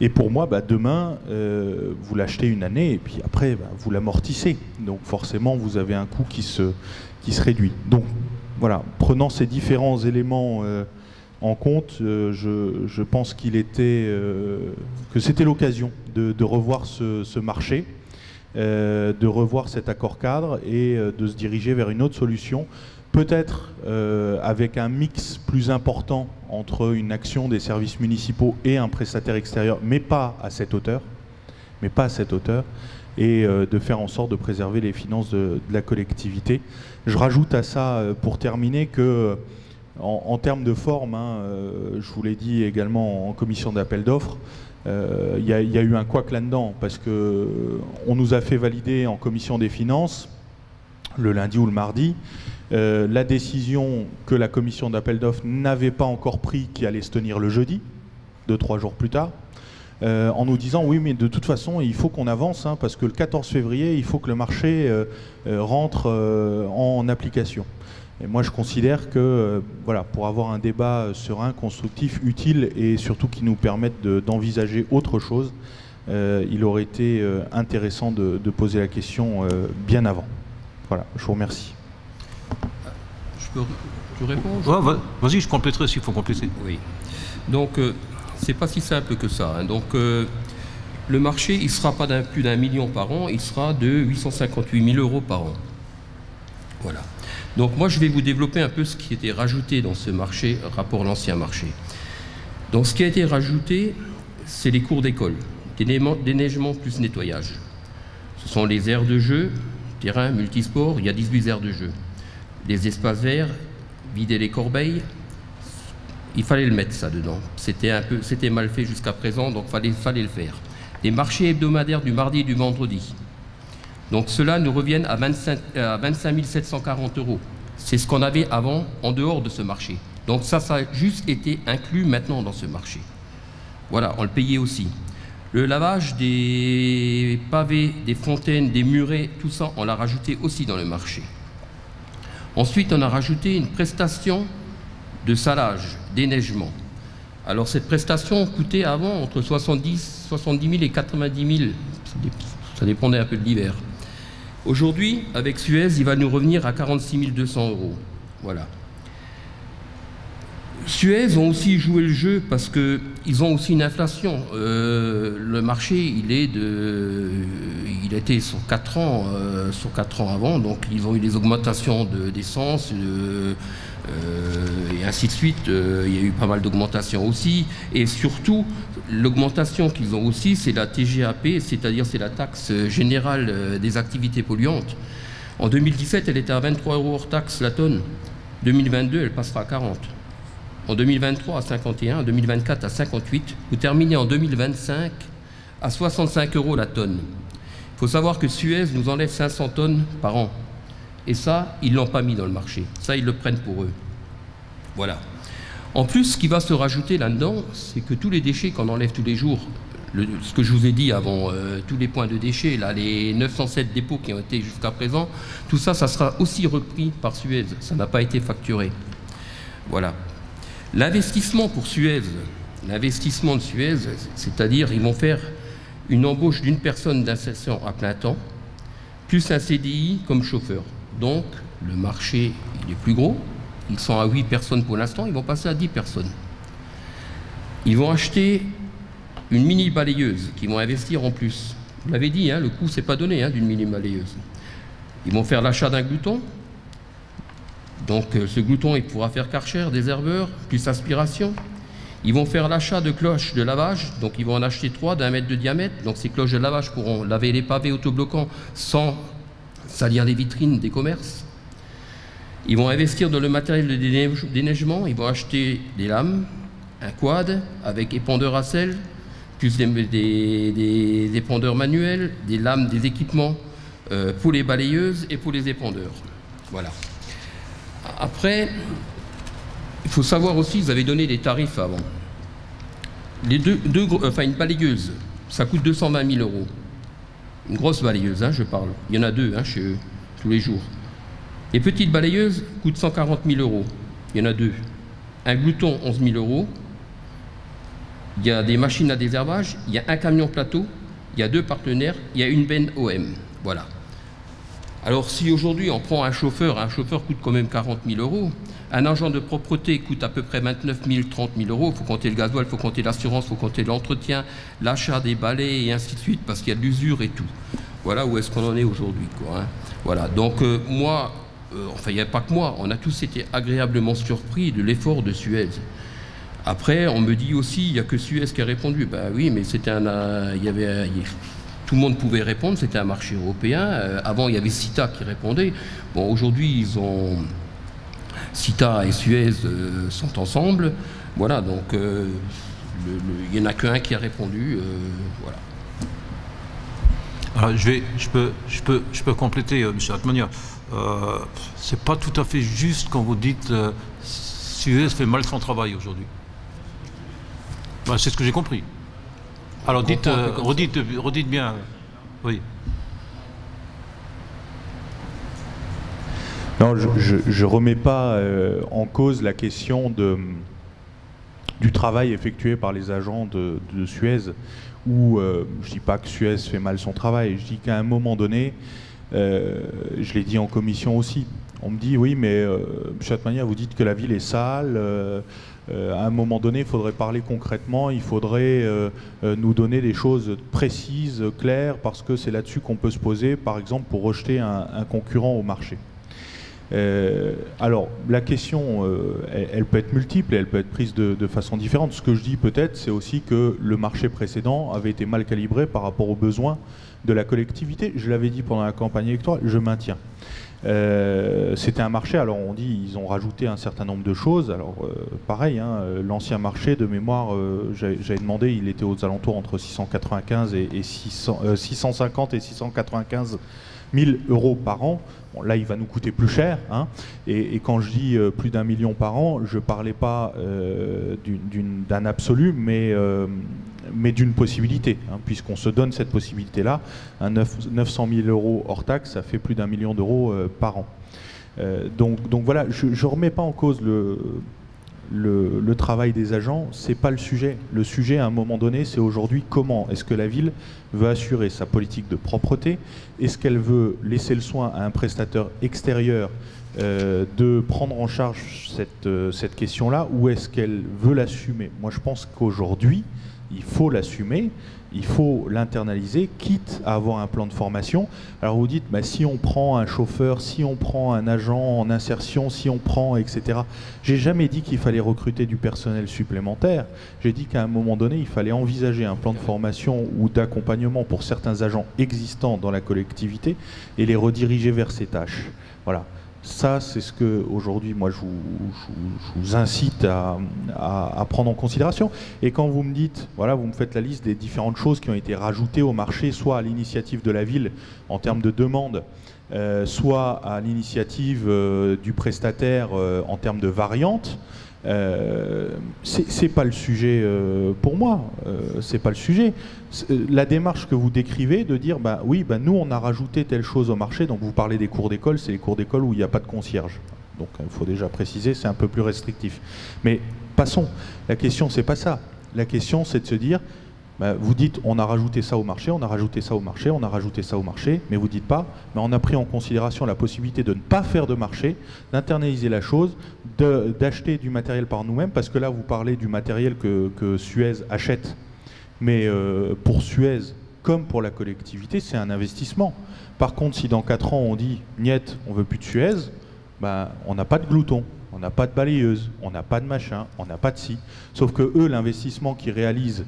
Et pour moi, demain, vous l'achetez une année et puis après, vous l'amortissez. Donc forcément, vous avez un coût qui se réduit. Donc voilà, prenant ces différents éléments en compte, je pense que c'était l'occasion de revoir ce marché, de revoir cet accord cadre et de se diriger vers une autre solution, peut-être avec un mix plus important entre une action des services municipaux et un prestataire extérieur, mais pas à cette hauteur, et de faire en sorte de préserver les finances de la collectivité. Je rajoute à ça, pour terminer, que en termes de forme, hein, je vous l'ai dit également en commission d'appel d'offres, il y a eu un couac là-dedans, parce qu'on nous a fait valider en commission des finances, le lundi ou le mardi, la décision que la commission d'appel d'offres n'avait pas encore pris, qui allait se tenir le jeudi, 2-3 jours plus tard, en nous disant oui, mais de toute façon il faut qu'on avance, hein, parce que le 14 février il faut que le marché rentre en application. Et moi je considère que voilà, pour avoir un débat serein, constructif, utile et surtout qui nous permette d'envisager autre chose, il aurait été intéressant de poser la question bien avant. Voilà, je vous remercie. Tu réponds? Vas-y, je compléterai s'il faut compléter. Oui. Donc, c'est pas si simple que ça. Hein. Donc, le marché, il ne sera pas plus d'1 million par an, il sera de 858 000 euros par an. Voilà. Donc, moi, je vais vous développer un peu ce qui a été rajouté dans ce marché, rapport à l'ancien marché. Donc, ce qui a été rajouté, c'est les cours d'école, déneigement plus nettoyage. Ce sont les aires de jeu, terrain, multisport, il y a 18 aires de jeu. Des espaces verts, vider les corbeilles, il fallait le mettre ça dedans. C'était mal fait jusqu'à présent, donc fallait le faire. Les marchés hebdomadaires du mardi et du vendredi. Donc cela nous reviennent à 25 740 euros. C'est ce qu'on avait avant en dehors de ce marché. Donc ça a juste été inclus maintenant dans ce marché. Voilà, on le payait aussi. Le lavage des pavés, des fontaines, des murets, tout ça, on l'a rajouté aussi dans le marché. Ensuite, on a rajouté une prestation de salage, déneigement. Alors, cette prestation coûtait avant entre 70 000 et 90 000. Ça dépendait un peu de l'hiver. Aujourd'hui, avec Suez, il va nous revenir à 46 200 euros. Voilà. Suez ont aussi joué le jeu parce qu'ils ont aussi une inflation. Le marché, il était sur 4 ans, avant, donc ils ont eu des augmentations d'essence et ainsi de suite. Il y a eu pas mal d'augmentations aussi. Et surtout, l'augmentation qu'ils ont aussi, c'est la TGAP, c'est-à-dire c'est la taxe générale des activités polluantes. En 2017, elle était à 23 € hors taxe la tonne. 2022, elle passera à 40. En 2023 à 51, en 2024 à 58, vous terminez en 2025 à 65 € la tonne. Il faut savoir que Suez nous enlève 500 tonnes par an. Et ça, ils ne l'ont pas mis dans le marché. Ça, ils le prennent pour eux. Voilà. En plus, ce qui va se rajouter là-dedans, c'est que tous les déchets qu'on enlève tous les jours, ce que je vous ai dit avant, tous les points de déchets, là, les 907 dépôts qui ont été jusqu'à présent, tout ça, ça sera aussi repris par Suez. Ça n'a pas été facturé. Voilà. L'investissement pour Suez, l'investissement de Suez, c'est-à-dire ils vont faire une embauche d'une personne d'insertion à plein temps, plus un CDI comme chauffeur. Donc, le marché, il est plus gros. Ils sont à 8 personnes pour l'instant, ils vont passer à 10 personnes. Ils vont acheter une mini balayeuse qu'ils vont investir en plus. Vous l'avez dit, hein, le coût c'est pas donné d'une mini balayeuse. Ils vont faire l'achat d'un glouton. Donc ce glouton il pourra faire Karcher, désherbeur, plus aspiration. Ils vont faire l'achat de cloches de lavage, donc ils vont en acheter 3 d'1 mètre de diamètre. Donc ces cloches de lavage pourront laver les pavés autobloquants sans salir les vitrines des commerces. Ils vont investir dans le matériel de déneigement, ils vont acheter des lames, un quad avec épandeur à sel, plus des épandeurs manuels, des lames, des équipements pour les balayeuses et pour les épandeurs. Voilà. Après, il faut savoir aussi, vous avez donné des tarifs avant. Une balayeuse, ça coûte 220 000 €. Une grosse balayeuse, hein, je parle. Il y en a 2 chez eux, tous les jours. Les petites balayeuses coûtent 140 000 €. Il y en a 2. Un glouton, 11 000 €. Il y a des machines à désherbage, il y a un camion plateau, il y a 2 partenaires, il y a une benne OM. Voilà. Alors si aujourd'hui on prend un chauffeur coûte quand même 40 000 €. Un agent de propreté coûte à peu près 29 000, 30 000 €. Il faut compter le gasoil, il faut compter l'assurance, il faut compter l'entretien, l'achat des balais et ainsi de suite, parce qu'il y a de l'usure et tout. Voilà où est-ce qu'on en est aujourd'hui, quoi, hein. Voilà. Donc moi, enfin il n'y a pas que moi, on a tous été agréablement surpris de l'effort de Suez. Après, on me dit aussi, il n'y a que Suez qui a répondu. Ben oui, mais c'était tout le monde pouvait répondre, c'était un marché européen. Avant, il y avait Sita qui répondait. Bon, aujourd'hui, Sita et Suez sont ensemble. Voilà, donc il n'y en a qu'un qui a répondu. Voilà. Alors, je peux compléter, M. Atmania. C'est pas tout à fait juste quand vous dites Suez fait mal son travail aujourd'hui. Ben, c'est ce que j'ai compris. Alors redites bien. Oui. Non, je ne remets pas en cause la question du travail effectué par les agents de Suez, où je ne dis pas que Suez fait mal son travail, je dis qu'à un moment donné, je l'ai dit en commission aussi, on me dit oui mais M. Atmania, vous dites que la ville est sale, à un moment donné il faudrait parler concrètement, il faudrait nous donner des choses précises, claires, parce que c'est là-dessus qu'on peut se poser, par exemple pour rejeter un concurrent au marché. Alors la question elle peut être multiple et elle peut être prise de façon différente. Ce que je dis peut-être c'est aussi que le marché précédent avait été mal calibré par rapport aux besoins de la collectivité. Je l'avais dit pendant la campagne électorale, je maintiens. C'était un marché, alors on dit ils ont rajouté un certain nombre de choses, alors pareil, hein, l'ancien marché de mémoire, j'avais demandé, il était aux alentours entre 695 et 650 et 695 000 € par an. Bon, là, il va nous coûter plus cher, hein, et quand je dis plus d'1 million par an, je ne parlais pas d'un absolu, mais d'une possibilité, hein, puisqu'on se donne cette possibilité-là. 900 000 € hors taxe, ça fait plus d'1 million d'euros par an. Donc voilà, je ne remets pas en cause le travail des agents, c'est pas le sujet. Le sujet, à un moment donné, c'est aujourd'hui comment est-ce que la ville veut assurer sa politique de propreté, est-ce qu'elle veut laisser le soin à un prestataire extérieur de prendre en charge cette question-là, ou est-ce qu'elle veut l'assumer? Moi, je pense qu'aujourd'hui, il faut l'assumer, il faut l'internaliser, quitte à avoir un plan de formation. Alors vous dites, bah, si on prend un chauffeur, si on prend un agent en insertion, si on prend, etc. J'ai jamais dit qu'il fallait recruter du personnel supplémentaire. J'ai dit qu'à un moment donné, il fallait envisager un plan de formation ou d'accompagnement pour certains agents existants dans la collectivité et les rediriger vers ces tâches. Voilà. Ça, c'est ce que aujourd'hui, moi, je vous incite à prendre en considération. Et quand vous me dites, voilà, vous me faites la liste des différentes choses qui ont été rajoutées au marché, soit à l'initiative de la ville en termes de demande, soit à l'initiative du prestataire en termes de variantes, c'est pas le sujet pour moi. C'est pas le sujet. La démarche que vous décrivez de dire bah oui, bah nous on a rajouté telle chose au marché, donc vous parlez des cours d'école, c'est les cours d'école où il n'y a pas de concierge. Donc il faut déjà préciser, c'est un peu plus restrictif. Mais passons. La question c'est pas ça. La question c'est de se dire bah, vous dites on a rajouté ça au marché, on a rajouté ça au marché, on a rajouté ça au marché, mais vous dites pas mais on a pris en considération la possibilité de ne pas faire de marché, d'internaliser la chose, d'acheter du matériel par nous-mêmes, parce que là vous parlez du matériel que Suez achète, mais pour Suez comme pour la collectivité c'est un investissement. Par contre si dans 4 ans on dit niet, on veut plus de Suez, bah, on n'a pas de glouton. On n'a pas de balayeuse, on n'a pas de machin, on n'a pas de ci. Sauf que eux, l'investissement qu'ils réalisent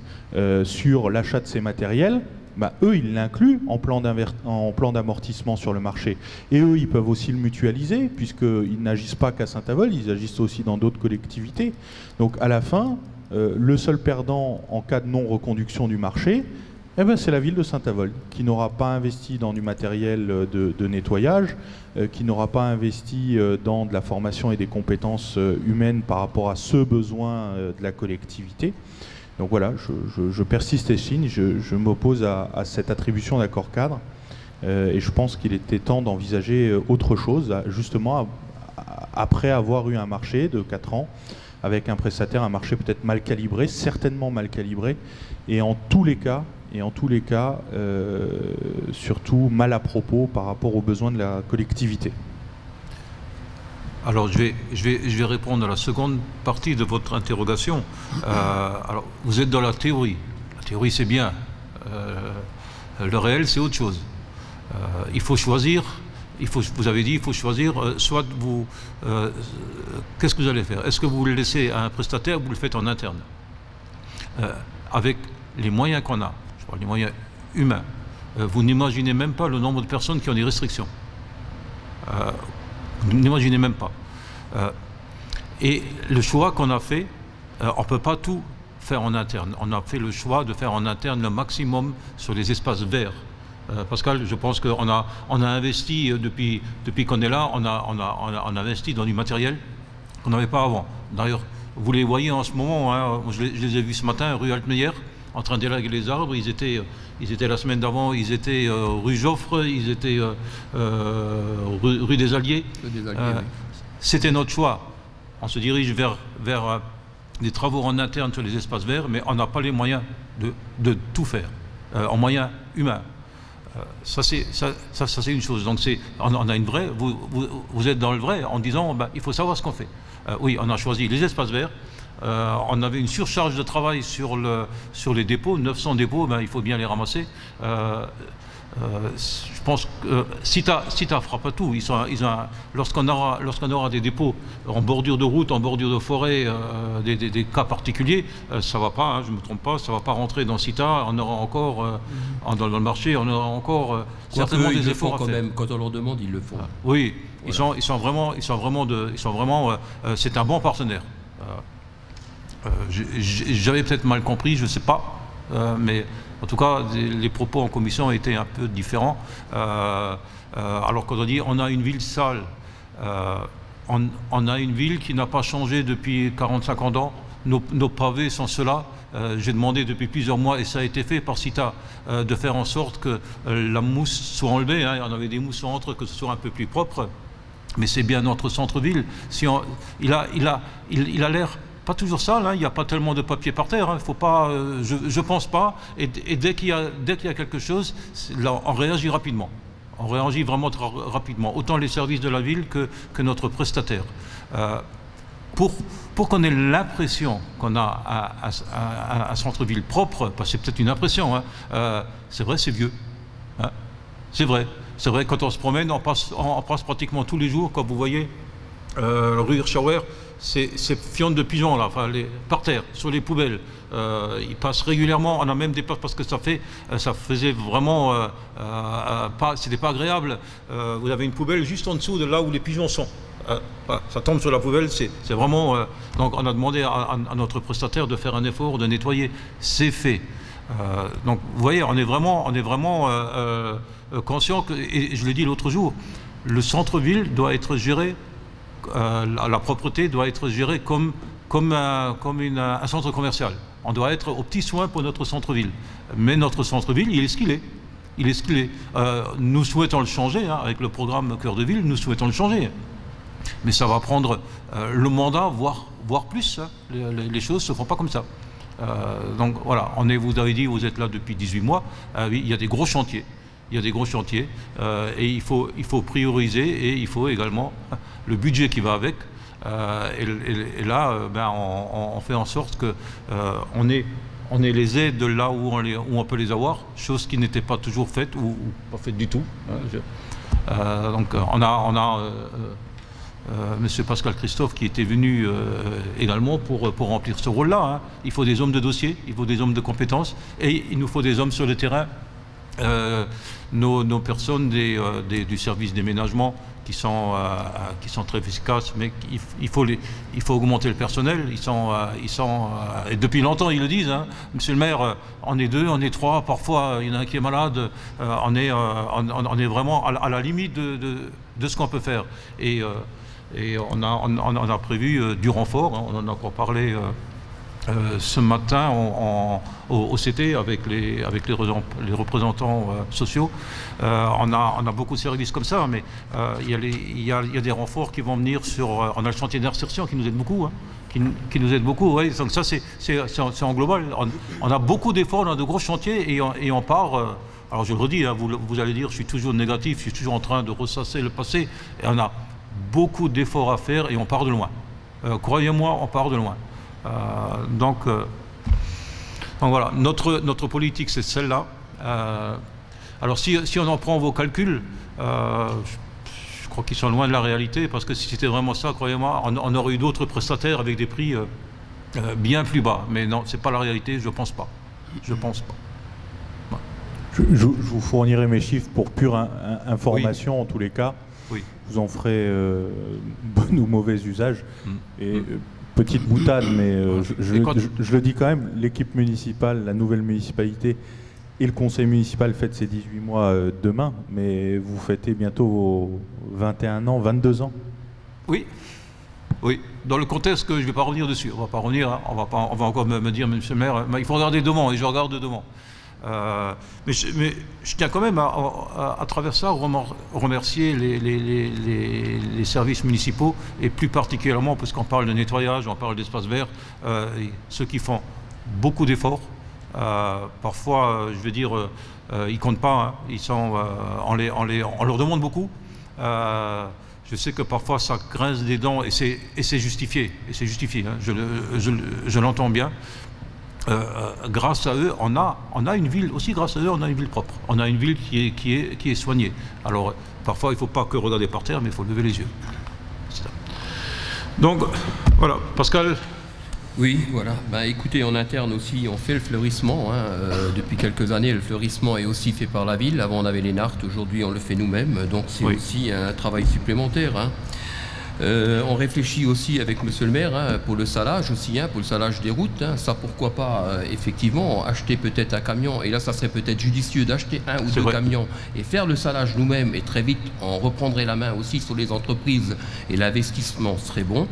sur l'achat de ces matériels, bah, eux, ils l'incluent en plan d'amortissement sur le marché. Et eux, ils peuvent aussi le mutualiser, puisqu'ils n'agissent pas qu'à Saint-Avold, ils agissent aussi dans d'autres collectivités. Donc à la fin, le seul perdant en cas de non-reconduction du marché, eh ben, c'est la ville de Saint-Avold, qui n'aura pas investi dans du matériel de nettoyage, qui n'aura pas investi dans de la formation et des compétences humaines par rapport à ce besoin de la collectivité. Donc voilà, je persiste et signe, je m'oppose à cette attribution d'accord cadre, et je pense qu'il était temps d'envisager autre chose, justement après avoir eu un marché de 4 ans, avec un prestataire, un marché peut-être mal calibré, certainement mal calibré, et en tous les cas, surtout mal à propos par rapport aux besoins de la collectivité. Alors je vais répondre à la seconde partie de votre interrogation. Alors vous êtes dans la théorie. La théorie c'est bien. Le réel c'est autre chose. Il faut choisir. Vous avez dit il faut choisir. Soit vous, qu'est-ce que vous allez faire? Est-ce que vous le laissez à un prestataire ou vous le faites en interne? Avec les moyens qu'on a. Les moyens humains. Vous n'imaginez même pas le nombre de personnes qui ont des restrictions. Vous n'imaginez même pas. Et le choix qu'on a fait, on ne peut pas tout faire en interne. On a fait le choix de faire en interne le maximum sur les espaces verts. Pascal, je pense qu'on a investi depuis qu'on est là, on a investi dans du matériel qu'on n'avait pas avant. D'ailleurs, vous les voyez en ce moment, hein, je les ai vus ce matin, rue Altemeyer, en train d'élaguer les arbres. Ils étaient la semaine d'avant, ils étaient rue Joffre, ils étaient rue des Alliés. Oui. C'était notre choix. On se dirige vers des travaux en interne sur les espaces verts, mais on n'a pas les moyens de tout faire, en moyens humains. Ça c'est une chose. Donc on a une vraie. Vous êtes dans le vrai en disant bah, il faut savoir ce qu'on fait. Oui, on a choisi les espaces verts. On avait une surcharge de travail sur les dépôts, 900 dépôts, ben, il faut bien les ramasser. Je pense que CITA fera pas tout. Lorsqu'on aura des dépôts en bordure de route, en bordure de forêt, des cas particuliers, ça va pas, hein, je ne me trompe pas, ça va pas rentrer dans CITA. On aura encore dans le marché, on aura encore certainement des efforts à faire. Même, quand on leur demande, ils le font. Oui, voilà. Ils sont vraiment, c'est un bon partenaire. J'avais peut-être mal compris, je ne sais pas, mais en tout cas, les propos en commission étaient un peu différents. Alors quand on dit on a une ville sale, on a une ville qui n'a pas changé depuis 40-50 ans, nos pavés sont ceux-là. J'ai demandé depuis plusieurs mois, et ça a été fait par CITA, de faire en sorte que la mousse soit enlevée. Hein, on avait des mousses entre, que ce soit un peu plus propre, mais c'est bien notre centre-ville. Il a l'air pas toujours sale, hein, il n'y a pas tellement de papier par terre, hein, faut pas, je pense pas, et dès qu'il y a quelque chose, là, on réagit rapidement. On réagit vraiment rapidement, autant les services de la ville que notre prestataire. Pour qu'on ait l'impression qu'on a un centre-ville propre, parce que c'est peut-être une impression, hein, c'est vrai, c'est vieux. Hein, c'est vrai, quand on se promène, on passe pratiquement tous les jours, quand vous voyez rue Hirschauer, ces fientes de pigeons là, enfin, par terre, sur les poubelles. Ils passent régulièrement, on a même des places parce que ça faisait vraiment c'était pas agréable. Vous avez une poubelle juste en dessous de là où les pigeons sont. Ça tombe sur la poubelle, c'est vraiment. Donc on a demandé à notre prestataire de faire un effort, de nettoyer. C'est fait. Donc vous voyez, on est vraiment conscient que, et je l'ai dit l'autre jour, le centre-ville doit être géré. La propreté doit être gérée comme un centre commercial. On doit être aux petits soins pour notre centre-ville. Mais notre centre-ville, il est ce qu'il est. Il est ce qu'il est. Nous souhaitons le changer, hein, avec le programme Cœur de Ville, nous souhaitons le changer. Mais ça va prendre le mandat, voire plus. Hein. Les choses ne se font pas comme ça. Donc voilà, vous avez dit, vous êtes là depuis 18 mois. Oui, il y a des gros chantiers. Il y a des gros chantiers et il faut prioriser et il faut également le budget qui va avec. Et là, on fait en sorte qu'on ait les aides de là où on peut les avoir, chose qui n'était pas toujours faite ou pas faite du tout. Donc on a Monsieur Pascal Christophe qui était venu également pour remplir ce rôle-là. Hein. Il faut des hommes de dossier, il faut des hommes de compétences et il nous faut des hommes sur le terrain. Nos personnes du service déménagement qui sont très efficaces, mais il faut augmenter le personnel. Et depuis longtemps ils le disent, hein. Monsieur le maire, on est 2, on est 3, parfois il y en a un qui est malade, on est vraiment à la limite de ce qu'on peut faire. Et on a prévu du renfort, hein. On en a encore parlé ce matin au CT avec les représentants sociaux. On a beaucoup de services comme ça, mais il y a des renforts qui vont venir on a le chantier d'insertion qui nous aide beaucoup, hein, qui nous aide beaucoup. Ouais, donc ça c'est en global. On a beaucoup d'efforts, on a de gros chantiers et on part. Alors je le redis, hein, vous allez dire, je suis toujours négatif, je suis toujours en train de ressasser le passé. Et on a beaucoup d'efforts à faire et on part de loin. Croyez-moi, on part de loin. Donc voilà, notre politique c'est celle-là. Alors si on en prend vos calculs, je crois qu'ils sont loin de la réalité, parce que si c'était vraiment ça, croyez-moi, on aurait eu d'autres prestataires avec des prix bien plus bas. Mais non, c'est pas la réalité, je pense pas. Je pense pas. Ouais. Je vous fournirai mes chiffres pour pure information, oui. En tous les cas. Oui. Vous en ferez bon ou mauvais usage. Et petite boutade, mais je le dis quand même, l'équipe municipale, la nouvelle municipalité et le conseil municipal fête ses 18 mois demain, mais vous fêtez bientôt vos 21 ans, 22 ans. Oui. Oui, dans le contexte que je ne vais pas revenir dessus, on va pas revenir, hein, on va encore me dire, monsieur le maire, il faut regarder devant, et je regarde devant. Mais je tiens quand même à travers ça remercier les services municipaux, et plus particulièrement parce qu'on parle de nettoyage, on parle d'espace vert, ceux qui font beaucoup d'efforts. Parfois, je veux dire, ils ne comptent pas, hein, on leur demande beaucoup. Je sais que parfois ça grince des dents et c'est justifié, hein, je l'entends bien. Grâce à eux, on a une ville aussi. Grâce à eux, on a une ville propre. On a une ville qui est soignée. Alors parfois, il ne faut pas que regarder par terre, mais il faut lever les yeux. Donc voilà, Pascal. Oui, voilà. Ben, écoutez, en interne aussi, on fait le fleurissement. Hein. Depuis quelques années, le fleurissement est aussi fait par la ville. Avant, on avait les nartes. Aujourd'hui, on le fait nous-mêmes. Donc, c'est aussi un travail supplémentaire. Hein. On réfléchit aussi avec monsieur le maire, hein, pour le salage aussi, hein, pour le salage des routes. Hein. Ça, pourquoi pas, effectivement, acheter peut-être un camion. Et là, ça serait peut-être judicieux d'acheter un ou deux camions et faire le salage nous-mêmes. Et très vite, on reprendrait la main aussi sur les entreprises et l'investissement serait bon.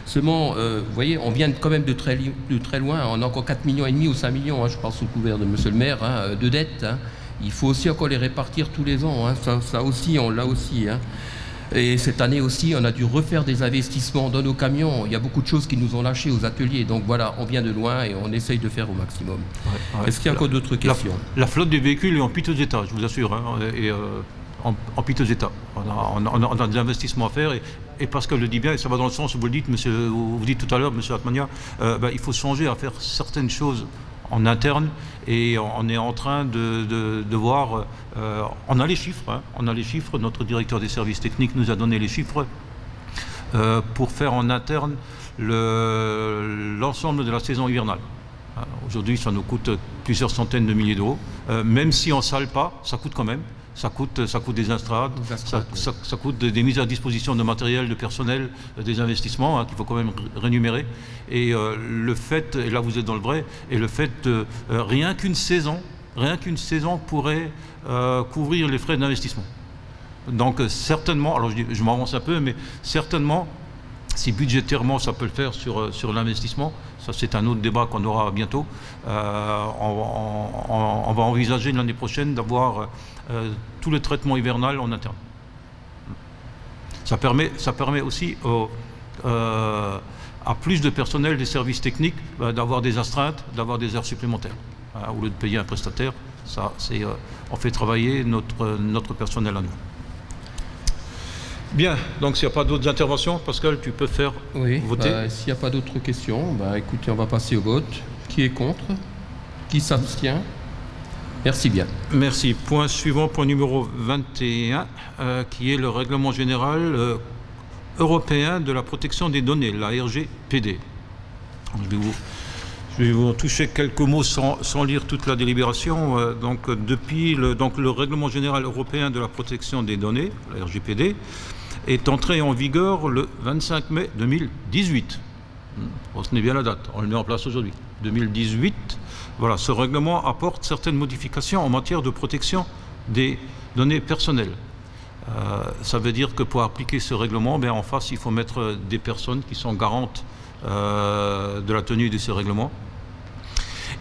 Seulement, vous voyez, on vient quand même de très loin. On a encore 4,5 millions ou 5 millions, hein, je parle sous le couvert de monsieur le maire, hein, de dettes. Hein. Il faut aussi encore les répartir tous les ans. Hein. Ça aussi, on l'a aussi. Hein. Et cette année aussi, on a dû refaire des investissements dans nos camions. Il y a beaucoup de choses qui nous ont lâchés aux ateliers. Donc voilà, on vient de loin et on essaye de faire au maximum. Ouais. Est-ce qu'il y a encore d'autres questions? La flotte des véhicules est en piteux état, je vous assure. Hein, en piteux état. On a des investissements à faire et Pascal le dit bien, et ça va dans le sens où vous le dites, vous dites tout à l'heure, monsieur Atmania, il faut songer à faire certaines choses en interne et on est en train de voir, on a les chiffres, hein, notre directeur des services techniques nous a donné les chiffres. pour faire en interne l'ensemble de la saison hivernale. Aujourd'hui, ça nous coûte plusieurs centaines de milliers d'euros. Même si on ne sale pas, ça coûte quand même. Ça coûte des estrades, ça coûte des mises à disposition de matériel, de personnel, des investissements qu'il faut quand même rémunérer. Et le fait, et là vous êtes dans le vrai, et le fait de rien qu'une saison pourrait couvrir les frais d'investissement. Donc certainement, alors je m'avance un peu, mais certainement, si budgétairement ça peut le faire sur l'investissement, ça c'est un autre débat qu'on aura bientôt, on va envisager l'année prochaine d'avoir tout le traitement hivernal en interne. Ça permet aussi à plus de personnel des services techniques d'avoir des astreintes, d'avoir des heures supplémentaires. Au lieu de payer un prestataire, on fait travailler notre personnel à nous. Bien, donc s'il n'y a pas d'autres interventions, Pascal, tu peux faire voter. S'il n'y a pas d'autres questions, écoutez, on va passer au vote. Qui est contre? Qui s'abstient? Merci bien. Merci. Point suivant, point numéro 21, qui est le règlement général européen de la protection des données, la RGPD. Je vais vous en toucher quelques mots sans lire toute la délibération. Depuis le règlement général européen de la protection des données, la RGPD, est entré en vigueur le 25 mai 2018. Retenez bien la date, on le met en place aujourd'hui. 2018, voilà, ce règlement apporte certaines modifications en matière de protection des données personnelles. Ça veut dire que pour appliquer ce règlement, en face, il faut mettre des personnes qui sont garantes de la tenue de ce règlement.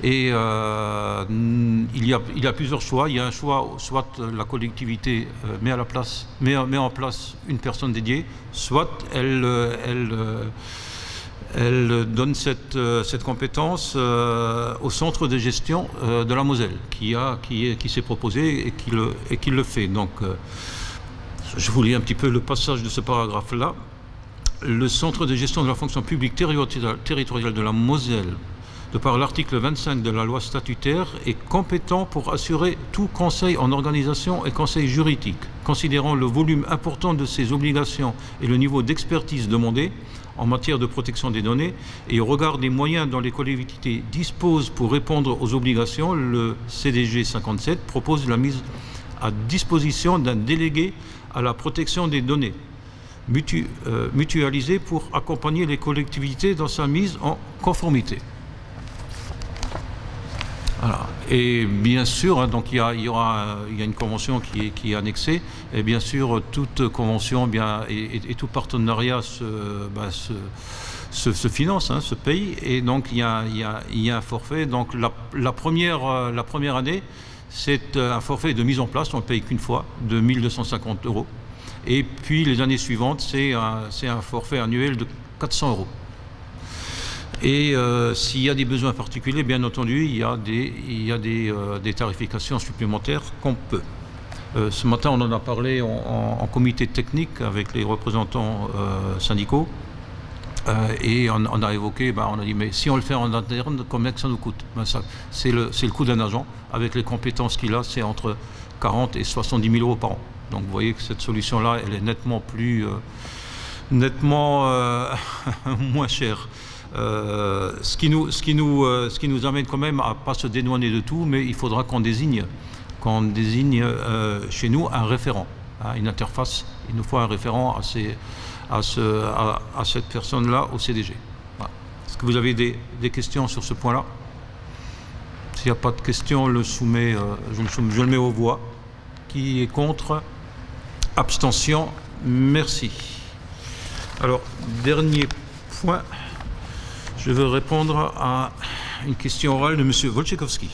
Et il y a plusieurs choix. Il y a un choix, soit la collectivité met en place une personne dédiée, soit elle donne cette compétence au centre de gestion de la Moselle, qui s'est proposé et qui le fait. Donc, je vous lis un petit peu le passage de ce paragraphe-là. Le centre de gestion de la fonction publique territoriale de la Moselle, de par l'article 25 de la loi statutaire, est compétent pour assurer tout conseil en organisation et conseil juridique, considérant le volume important de ses obligations et le niveau d'expertise demandé en matière de protection des données, et au regard des moyens dont les collectivités disposent pour répondre aux obligations. Le CDG 57 propose la mise à disposition d'un délégué à la protection des données, mutualisé pour accompagner les collectivités dans sa mise en conformité. Voilà. Et bien sûr, donc il y a une convention qui est annexée, et bien sûr toute convention et tout partenariat se finance, se paye, et donc il y a un forfait. Donc la première année, c'est un forfait de mise en place, on ne paye qu'une fois, de 1 250 €. Et puis les années suivantes, c'est un forfait annuel de 400 €. Et s'il y a des besoins particuliers, bien entendu, il y a des tarifications supplémentaires qu'on peut. Ce matin, on en a parlé en comité technique avec les représentants syndicaux. Et on a évoqué, on a dit, mais si on le fait en interne, combien que ça nous coûte? C'est le coût d'un agent. Avec les compétences qu'il a, c'est entre 40 et 70 000 € par an. Donc vous voyez que cette solution-là, elle est nettement moins chère. Ce qui nous amène quand même à ne pas se dédouaner de tout, mais il faudra qu'on désigne chez nous un référent, une interface. Il nous faut un référent à cette personne-là au CDG. Voilà. Est-ce que vous avez des questions sur ce point-là? S'il n'y a pas de questions, je le mets aux voix. Qui est contre? Abstention? Merci. Alors, dernier point. Je veux répondre à une question orale de M. Wojciechowski,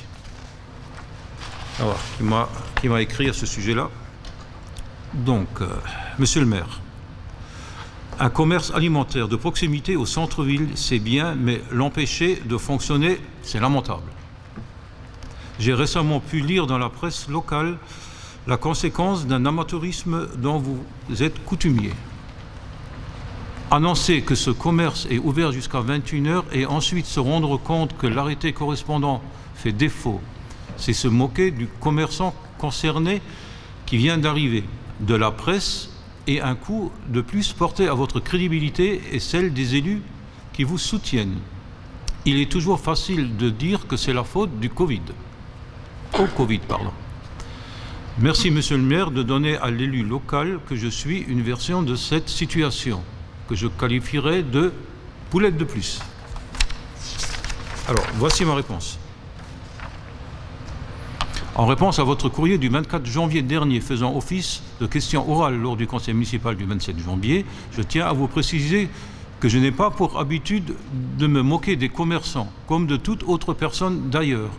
qui m'a écrit à ce sujet-là. Donc, Monsieur le maire, un commerce alimentaire de proximité au centre-ville, c'est bien, mais l'empêcher de fonctionner, c'est lamentable. J'ai récemment pu lire dans la presse locale la conséquence d'un amateurisme dont vous êtes coutumier. Annoncer que ce commerce est ouvert jusqu'à 21 h et ensuite se rendre compte que l'arrêté correspondant fait défaut, c'est se moquer du commerçant concerné qui vient d'arriver. De la presse et un coup de plus porté à votre crédibilité et celle des élus qui vous soutiennent. Il est toujours facile de dire que c'est la faute du Covid. Au Covid, pardon. Merci, monsieur le maire, de donner à l'élu local que je suis une version de cette situation, que je qualifierais de poulette de plus. Alors, voici ma réponse. En réponse à votre courrier du 24 janvier dernier faisant office de question orale lors du conseil municipal du 27 janvier, je tiens à vous préciser que je n'ai pas pour habitude de me moquer des commerçants, comme de toute autre personne d'ailleurs.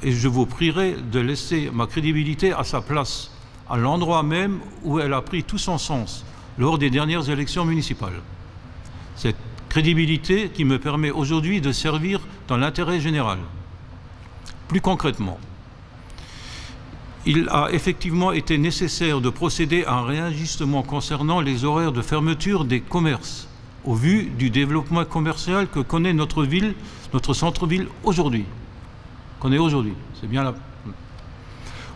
Et je vous prierai de laisser ma crédibilité à sa place, à l'endroit même où elle a pris tout son sens, lors des dernières élections municipales. Cette crédibilité qui me permet aujourd'hui de servir dans l'intérêt général. Plus concrètement, il a effectivement été nécessaire de procéder à un réajustement concernant les horaires de fermeture des commerces, au vu du développement commercial que connaît notre ville, notre centre-ville aujourd'hui. C'est bien là.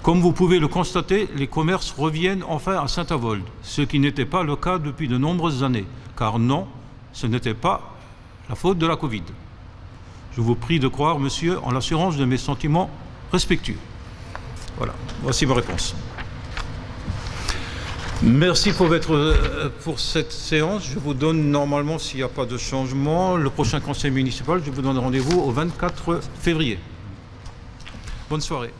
Comme vous pouvez le constater, les commerces reviennent enfin à Saint-Avold, ce qui n'était pas le cas depuis de nombreuses années, car non, ce n'était pas la faute de la Covid. Je vous prie de croire, monsieur, en l'assurance de mes sentiments respectueux. Voilà, voici ma réponse. Merci pour cette séance. Je vous donne normalement, s'il n'y a pas de changement, le prochain conseil municipal, je vous donne rendez-vous au 24 février. Bonne soirée.